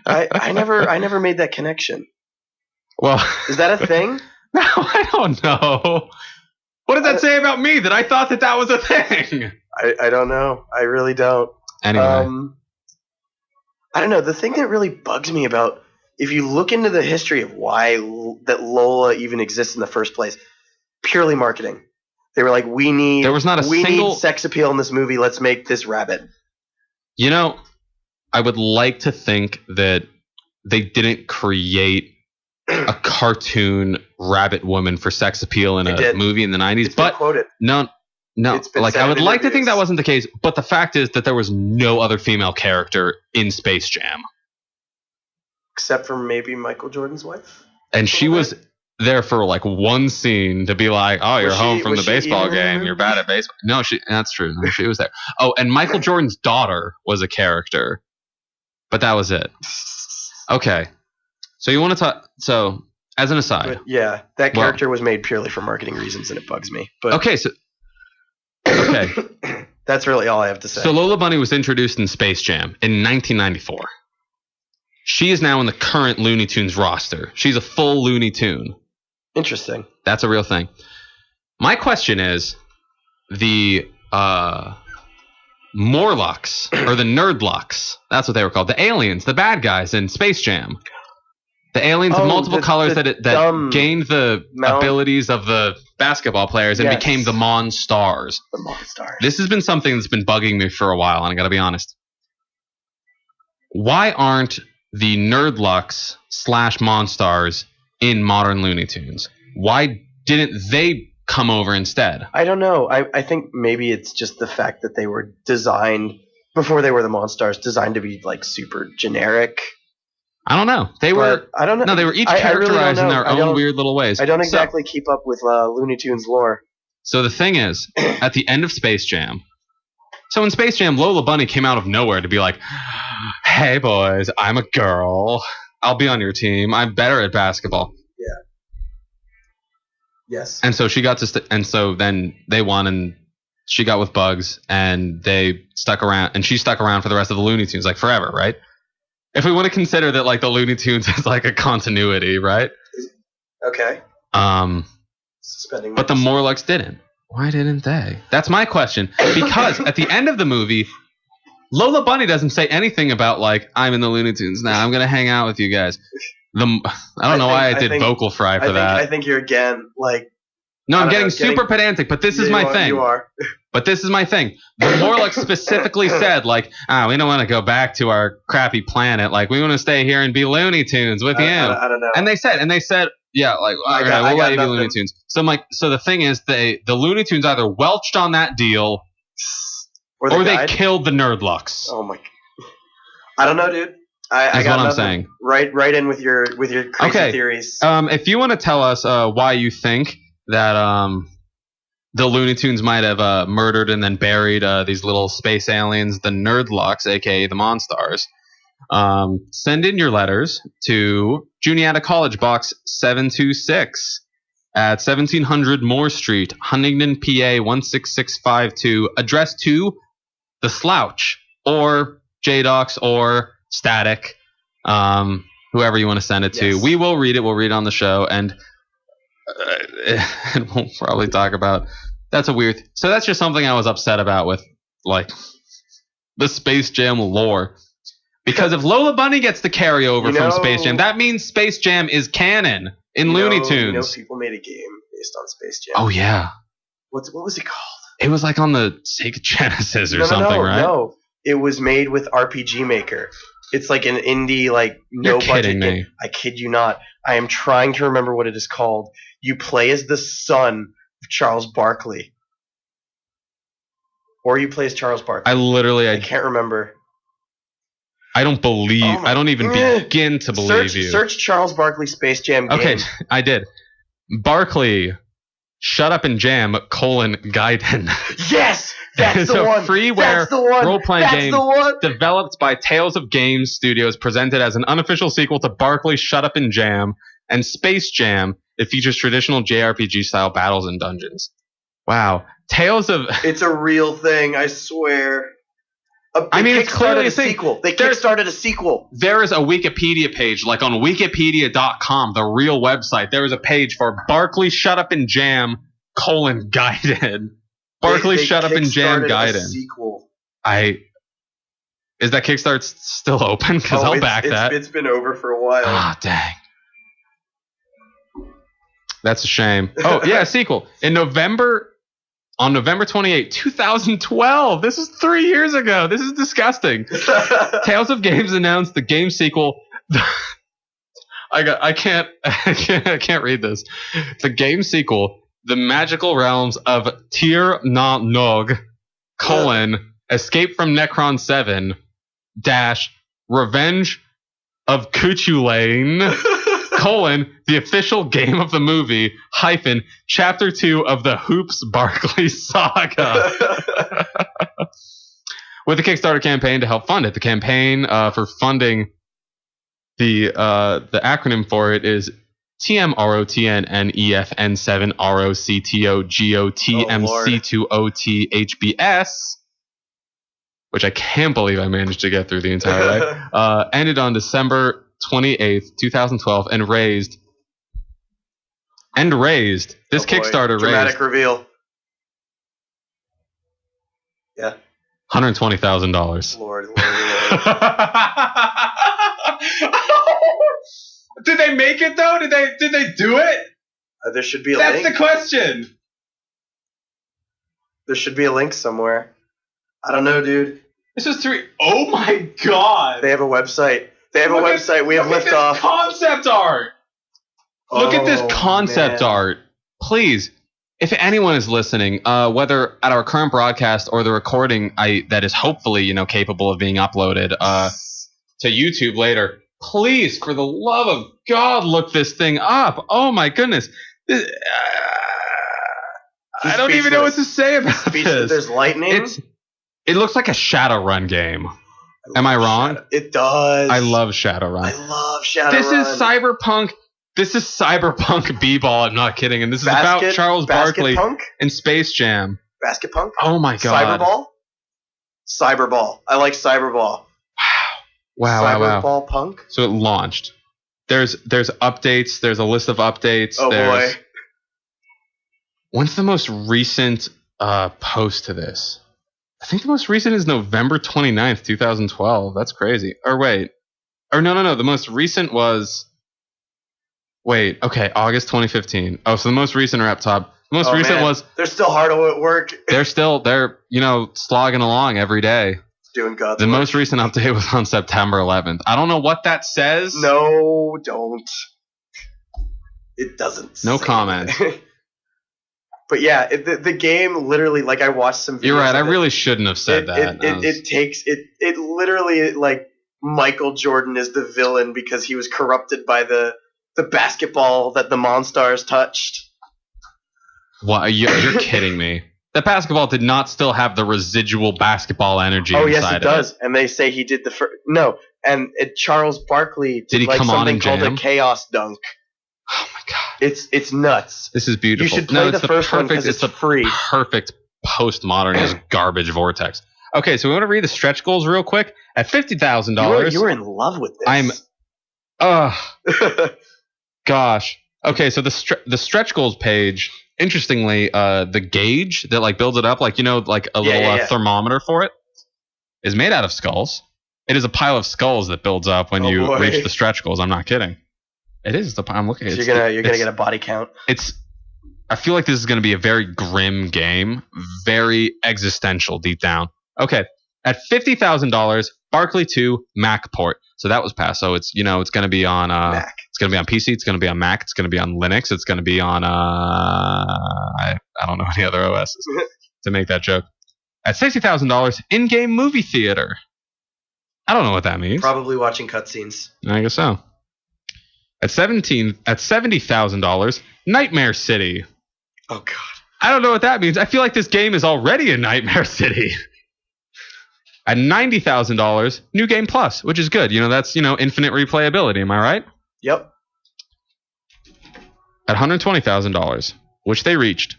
I never made that connection. Well, is that a thing? No, I don't know. What does that say about me that I thought that was a thing? I don't know. I really don't. Anyway. I don't know. The thing that really bugs me about if you look into the history of why that Lola even exists in the first place, purely marketing. They were like, we need sex appeal in this movie. Let's make this rabbit. You know, I would like to think that they didn't create a cartoon rabbit woman for sex appeal in a movie in the 90s. But quoted. No. Like, I would like to think that wasn't the case. But the fact is that there was no other female character in Space Jam. Except for maybe Michael Jordan's wife. And she was there for like one scene to be like, oh, you're home from the baseball game. You're bad at baseball. No, that's true. No, she was there. Oh, and Michael Jordan's daughter was a character. But that was it. Okay. So you want to talk... So, as an aside... But yeah, that character was made purely for marketing reasons, and it bugs me. But okay, so... Okay. That's really all I have to say. So Lola Bunny was introduced in Space Jam in 1994. She is now in the current Looney Tunes roster. She's a full Looney Tune. Interesting. That's a real thing. My question is, the Morlocks, or the Nerdlocks, that's what they were called, the aliens, the bad guys in Space Jam. The aliens of multiple colors that gained the abilities of the basketball players and became the Monstars. The Monstars. This has been something that's been bugging me for a while, and I gotta be honest. Why aren't the Nerdlocks / Monstars in modern Looney Tunes? Why didn't they come over instead? I don't know. I think maybe it's just the fact that they were designed, before they were the Monstars, designed to be like super generic. I don't know. They were each characterized in their own weird little ways. I don't exactly keep up with Looney Tunes lore. So the thing is, at the end of Space Jam, so in Space Jam, Lola Bunny came out of nowhere to be like, hey boys, I'm a girl. I'll be on your team. I'm better at basketball. Yeah. Yes. And so she got to, and so then they won, and she got with Bugs, and they stuck around, and she stuck around for the rest of the Looney Tunes, like forever, right? If we want to consider that, like, the Looney Tunes is like a continuity, right? Okay. But the Morlocks didn't. Why didn't they? That's my question. Because at the end of the movie, Lola Bunny doesn't say anything about, like, I'm in the Looney Tunes now. I'm going to hang out with you guys. I don't know why I did vocal fry for that. I think you're again, like... No, I'm getting super pedantic, but this is my thing. You are. But this is my thing. The Morlocks specifically said, like, we don't want to go back to our crappy planet. Like, we want to stay here and be Looney Tunes with you. I don't know. And they said, yeah, like, okay, we'll let you be Looney Tunes. So I'm like, so the thing is, the Looney Tunes either welched on that deal, or they killed the Nerdlocks. Oh my! I don't know, dude. I got what I'm saying. Right in with your crazy theories. If you want to tell us why you think that the Looney Tunes might have murdered and then buried these little space aliens, the Nerdlocks, a.k.a. the Monstars, send in your letters to Juniata College, Box 726 at 1700 Moore Street, Huntington, PA 16652, addressed to the Slouch or Jdox or Static, whoever you want to send it to. We will read it. We'll read it on the show, and we'll probably talk about. That's a weird. So that's just something I was upset about with, like, the Space Jam lore. Because if Lola Bunny gets the carryover from Space Jam, that means Space Jam is canon in Looney Tunes. People made a game based on Space Jam. Oh yeah. What was it called? It was like on the Sega Genesis or something, right? No, it was made with RPG Maker. It's like an indie, like, no budget game. I kid you not. I am trying to remember what it is called. You play as the son of Charles Barkley. Or you play as Charles Barkley. I can't remember. I don't believe. I don't even begin to believe you. Search Charles Barkley Space Jam game. Okay, I did. Barkley, shut up and jam, Gaiden. Yes! That's the one. Freeware role-playing game developed by Tales of Games Studios, presented as an unofficial sequel to Barkley Shut Up and Jam and Space Jam. It features traditional JRPG-style battles and dungeons. Wow. Tales of... It's a real thing, I swear. It's clearly a sequel. They kickstarted a sequel. There is a Wikipedia page, like on wikipedia.com, the real website. There is a page for Barkley Shut Up and Jam, Gaiden. Barkley Shut Up and Jam Gaiden. Sequel. Is that Kickstarter still open? Because I'll back that. It's been over for a while. Ah, dang. That's a shame. Oh, yeah, sequel. On November 28, 2012. This is 3 years ago. This is disgusting. Tales of Games announced the game sequel. I can't read this. The game sequel, The Magical Realms of Tir Na Nog, Escape from Necron 7, Revenge of Cuchulain, the official game of the movie, Chapter 2 of the Hoops Barkley Saga. With a Kickstarter campaign to help fund it. The campaign for funding the acronym for it is TMROTNNEFN7ROCTOGOTMC2OTHBS, which I can't believe I managed to get through the entire way. Ended on December 28th, 2012, and raised. This Kickstarter raised. Dramatic reveal. Yeah. $120,000. Lord. Did they make it though? Did they do it? There should be a link. That's the question. There should be a link somewhere. I don't know, dude. This is 3. Oh my god. They have a website. We have liftoff. Concept art. Look at this concept art. Please, if anyone is listening, whether at our current broadcast or the recording that is hopefully, capable of being uploaded to YouTube later, please, for the love of God, look this thing up. Oh my goodness. I don't even know what to say about this. There's lightning. It looks like a Shadowrun game. Am I wrong? It does. I love Shadowrun. This is Cyberpunk B-Ball. I'm not kidding. And this is about Charles Barkley and Space Jam. Basket Punk? Oh my god. Cyberball. I like Cyberball. Wow. Cyberball Punk? So it launched. There's updates. There's a list of updates. Oh boy. When's the most recent post to this? I think the most recent is November 29th, 2012. That's crazy. Or wait. Or no. The most recent was... Wait, okay, August 2015. Oh, so the most recent are up top. The most recent was... They're still hard at work. They're slogging along every day. Doing God's The work. most recent update was on September 11th. I don't know what that says. No, don't. It doesn't. No comment. But yeah, the game literally, like, I watched some videos. You're right, I really shouldn't have said that. It literally, like, Michael Jordan is the villain because he was corrupted by the basketball that the Monstars touched. What? You're kidding me. That basketball did not still have the residual basketball energy inside of it. Oh, yes, it does. And they say he did the first... No, and Charles Barkley did he like come on something and jam? called a chaos dunk. Oh my god. It's nuts. This is beautiful. You should play the first one because it's free. Perfect postmodernist garbage vortex. Okay, so we want to read the stretch goals real quick. At $50,000... You were in love with this. Gosh. Okay, so the stretch goals page, interestingly, the gauge that like builds it up, like like a little thermometer for it, is made out of skulls. It is a pile of skulls that builds up when you reach the stretch goals. I'm not kidding. It is. I'm looking at it. So you're gonna get a body count. I feel like this is gonna be a very grim game, very existential deep down. Okay, at $50,000, Barkley 2 Mac port. So that was passed. So it's it's gonna be on Mac. It's going to be on PC. It's going to be on Mac. It's going to be on Linux. It's going to be on, I don't know any other OSs to make that joke. At $60,000, in-game movie theater. I don't know what that means. Probably watching cutscenes. I guess so. At $70,000, Nightmare City. Oh, God. I don't know what that means. I feel like this game is already a Nightmare City. At $90,000, New Game Plus, which is good. That's, infinite replayability. Am I right? Yep. At $120,000, which they reached,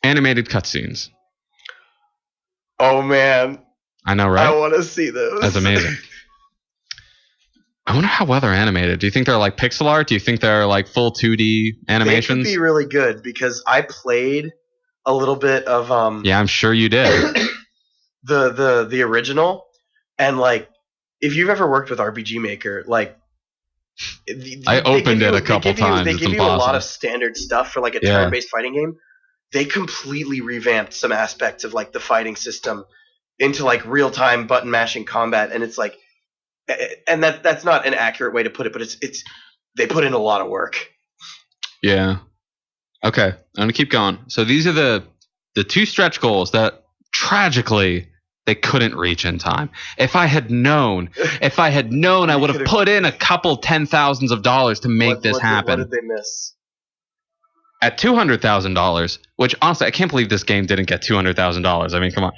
animated cutscenes. Oh, man. I know, right? I want to see those. That's amazing. I wonder how well they're animated. Do you think they're like pixel art? Do you think they're like full 2D animations? They could be really good because I played a little bit of... Yeah, I'm sure you did. the original. And like, if you've ever worked with RPG Maker, like, I opened it a couple times. They give you a lot of standard stuff for like a turn-based fighting game. They completely revamped some aspects of like the fighting system into like real-time button mashing combat, and it's like, and that's not an accurate way to put it, but it's they put in a lot of work. Yeah. Okay, I'm gonna keep going. So these are the 2 stretch goals that tragically they couldn't reach in time. If I had known, I would have put in a couple $10,000s to make this happen. What did they miss? At $200,000, which honestly, I can't believe this game didn't get $200,000. I mean, come on.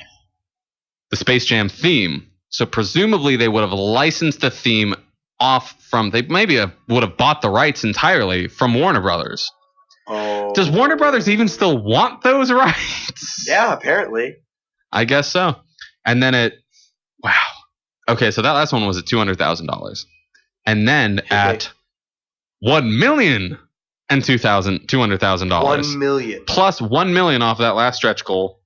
The Space Jam theme. So presumably they would have licensed the theme off from, they maybe would have bought the rights entirely from Warner Brothers. Oh. Does Warner Brothers even still want those rights? Yeah, apparently. I guess so. And then wow. Okay, so that last one was at $200,000. And then at $1,200,000. $1 million. Plus $1 million off that last stretch goal.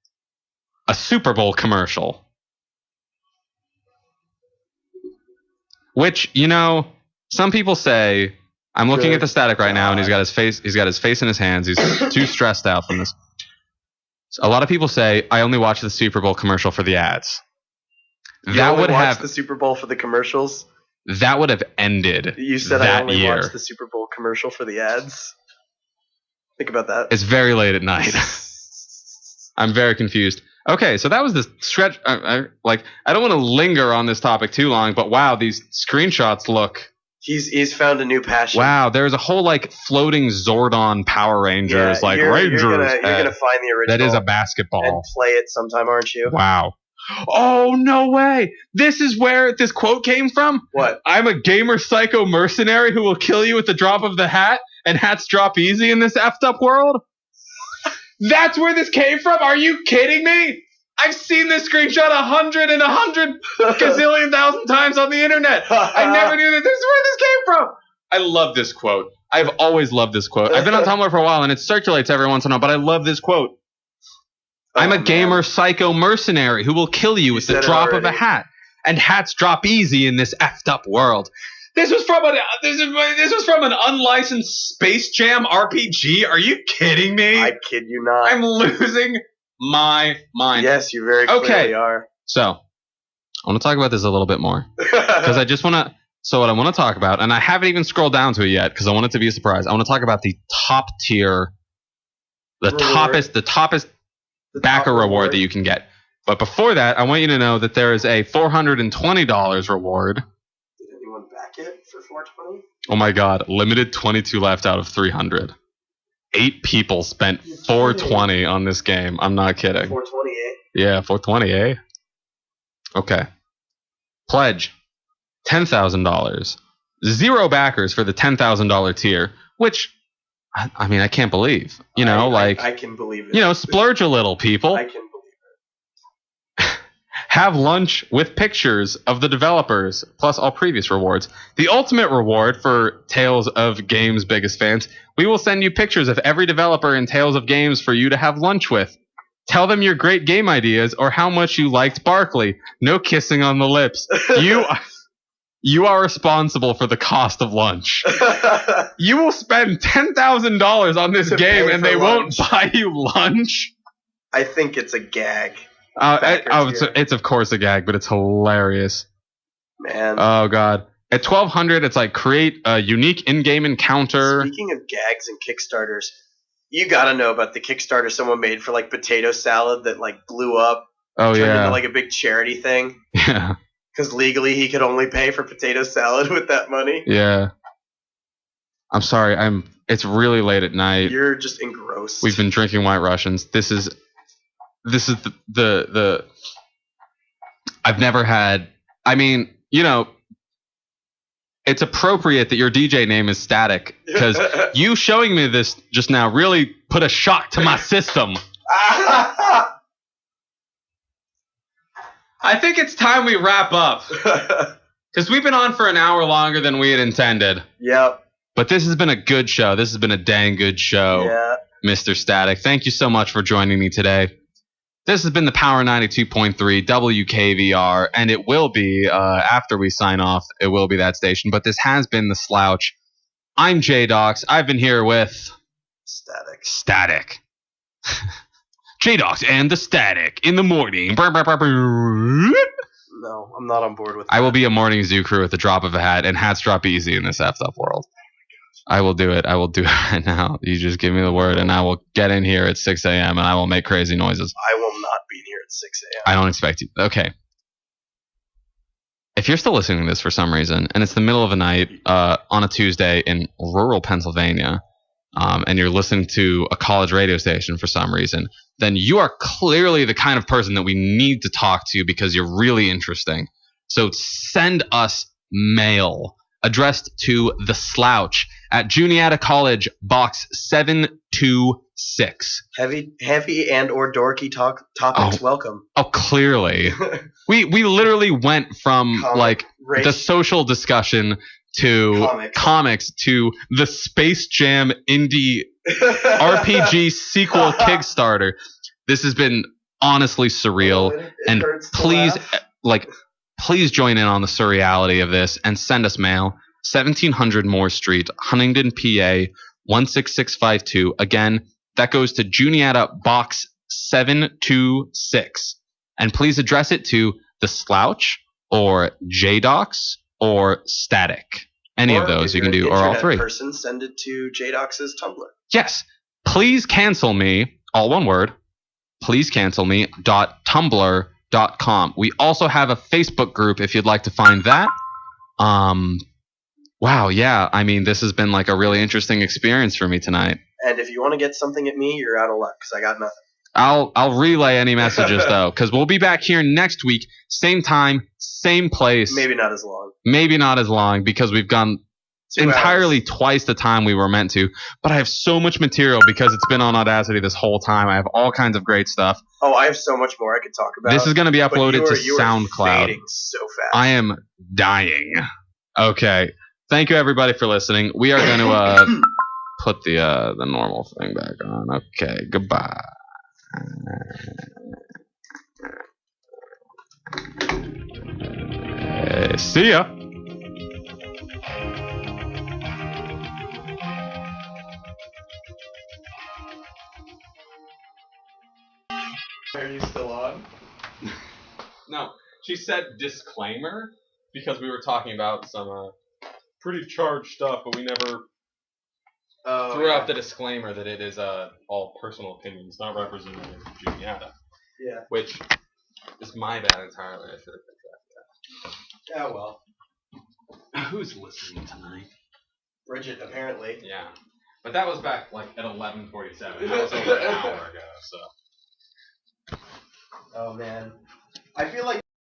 A Super Bowl commercial. Which, some people say, I'm looking at the static right now, and he's got his face in his hands. He's too stressed out from this. A lot of people say, I only watch the Super Bowl commercial for the ads. That would have the Super Bowl for the commercials. That would have ended. You said that I only year. watched the Super Bowl commercial for the ads. Think about that. It's very late at night. I'm very confused. Okay, so that was the stretch. I don't want to linger on this topic too long, but wow, these screenshots look. He's found a new passion. Wow, there's a whole floating Zordon Power Rangers, Rangers. You're gonna find the original. That is a basketball. And play it sometime, aren't you? Wow. Oh, no way. This is where this quote came from? What? I'm a gamer psycho mercenary who will kill you with the drop of the hat, and hats drop easy in this effed up world? That's where this came from? Are you kidding me? I've seen this screenshot 100 gazillion thousand times on the internet. I never knew that this is where this came from. I love this quote. I've always loved this quote. I've been on Tumblr for a while, and it circulates every once in a while, but I love this quote. I'm a gamer psycho mercenary who will kill you with the drop of a hat, and hats drop easy in this effed up world. This was from an unlicensed Space Jam RPG. Are you kidding me? I kid you not. I'm losing my mind. Yes, you very clearly are. So, I want to talk about this a little bit more. Because I just want to... So what I want to talk about, and I haven't even scrolled down to it yet because I want it to be a surprise. I want to talk about the top tier... The toppest backer reward that you can get. But before that, I want you to know that there is a $420 reward. Did anyone back it for $420? Oh my god, limited 22 left out of 300. 8 people spent $420 on this game. I'm not kidding. $420, eh? Yeah, $420, eh? Okay. Pledge $10,000. 0 backers for the $10,000 tier, which I mean, I can't believe. I can believe it. Splurge a little, people. I can believe it. Have lunch with pictures of the developers, plus all previous rewards. The ultimate reward for Tales of Games' biggest fans, we will send you pictures of every developer in Tales of Games for you to have lunch with. Tell them your great game ideas or how much you liked Barkley. No kissing on the lips. You are responsible for the cost of lunch. You will spend $10,000 on this game and they won't buy you lunch? I think it's a gag. It's of course a gag, but it's hilarious. Man. Oh, God. At $1,200, it's create a unique in-game encounter. Speaking of gags and Kickstarters, you gotta know about the Kickstarter someone made for potato salad that blew up. Oh, yeah. Turned into a big charity thing. Yeah. Because legally he could only pay for potato salad with that money. Yeah. I'm sorry. It's really late at night. You're just engrossed. We've been drinking White Russians. This is the I've never had. I mean, it's appropriate that your DJ name is Static because you showing me this just now really put a shock to my system. I think it's time we wrap up. Because we've been on for an hour longer than we had intended. Yep. But this has been a good show. This has been a dang good show, yeah. Mr. Static. Thank you so much for joining me today. This has been the Power 92.3 WKVR, and it will be, after we sign off, it will be that station. But this has been the Slouch. I'm Jdox. I've been here with... Static. Jdox and the Static in the morning. No, I'm not on board with that. I will be a morning zoo crew at the drop of a hat, and hats drop easy in this effed up world. I will do it. I will do it right now. You just give me the word, and I will get in here at 6 a.m., and I will make crazy noises. I will not be here at 6 a.m. I don't expect you. Okay. If you're still listening to this for some reason, and it's the middle of the night on a Tuesday in rural Pennsylvania, and you're listening to a college radio station for some reason, then you are clearly the kind of person that we need to talk to because you're really interesting. So send us mail addressed to The Slouch at Juniata College, Box 726. Heavy and or dorky topics welcome. Oh, clearly. we literally went from the social discussion to comics to the Space Jam indie RPG sequel Kickstarter. This has been honestly surreal. And please join in on the surreality of this and send us mail. 1700 Moore Street, Huntingdon, PA 16652. Again, that goes to Juniata Box 726. And please address it to The Slouch or Jdox or Static. Any of those you can do, or all three. Person, send it to Jdox's Tumblr. Yes. Please cancel me, all one word. Please cancel me .tumblr.com. We also have a Facebook group if you'd like to find that. Wow, yeah. I mean, this has been like a really interesting experience for me tonight. And if you want to get something at me, you're out of luck because I got nothing. I'll relay any messages though, because we'll be back here next week, same time, same place. Maybe not as long. Maybe not as long because we've gone entirely twice the time we were meant to. But I have so much material because it's been on Audacity this whole time. I have all kinds of great stuff. Oh, I have so much more I could talk about. This is going to be uploaded to SoundCloud. Fading so fast. I am dying. Okay. Thank you everybody for listening. We are going to put the normal thing back on. Okay. Goodbye. See ya. Are you still on? No, she said disclaimer because we were talking about some pretty charged stuff, but we never threw out the disclaimer that it is all personal opinions, not representative of Juniata. Yeah. Which is my bad entirely. I should have picked that. Yeah, well. Who's listening tonight? Bridget, apparently. Yeah. But that was back at 11:47. That was over an hour ago, so. Oh man. I feel like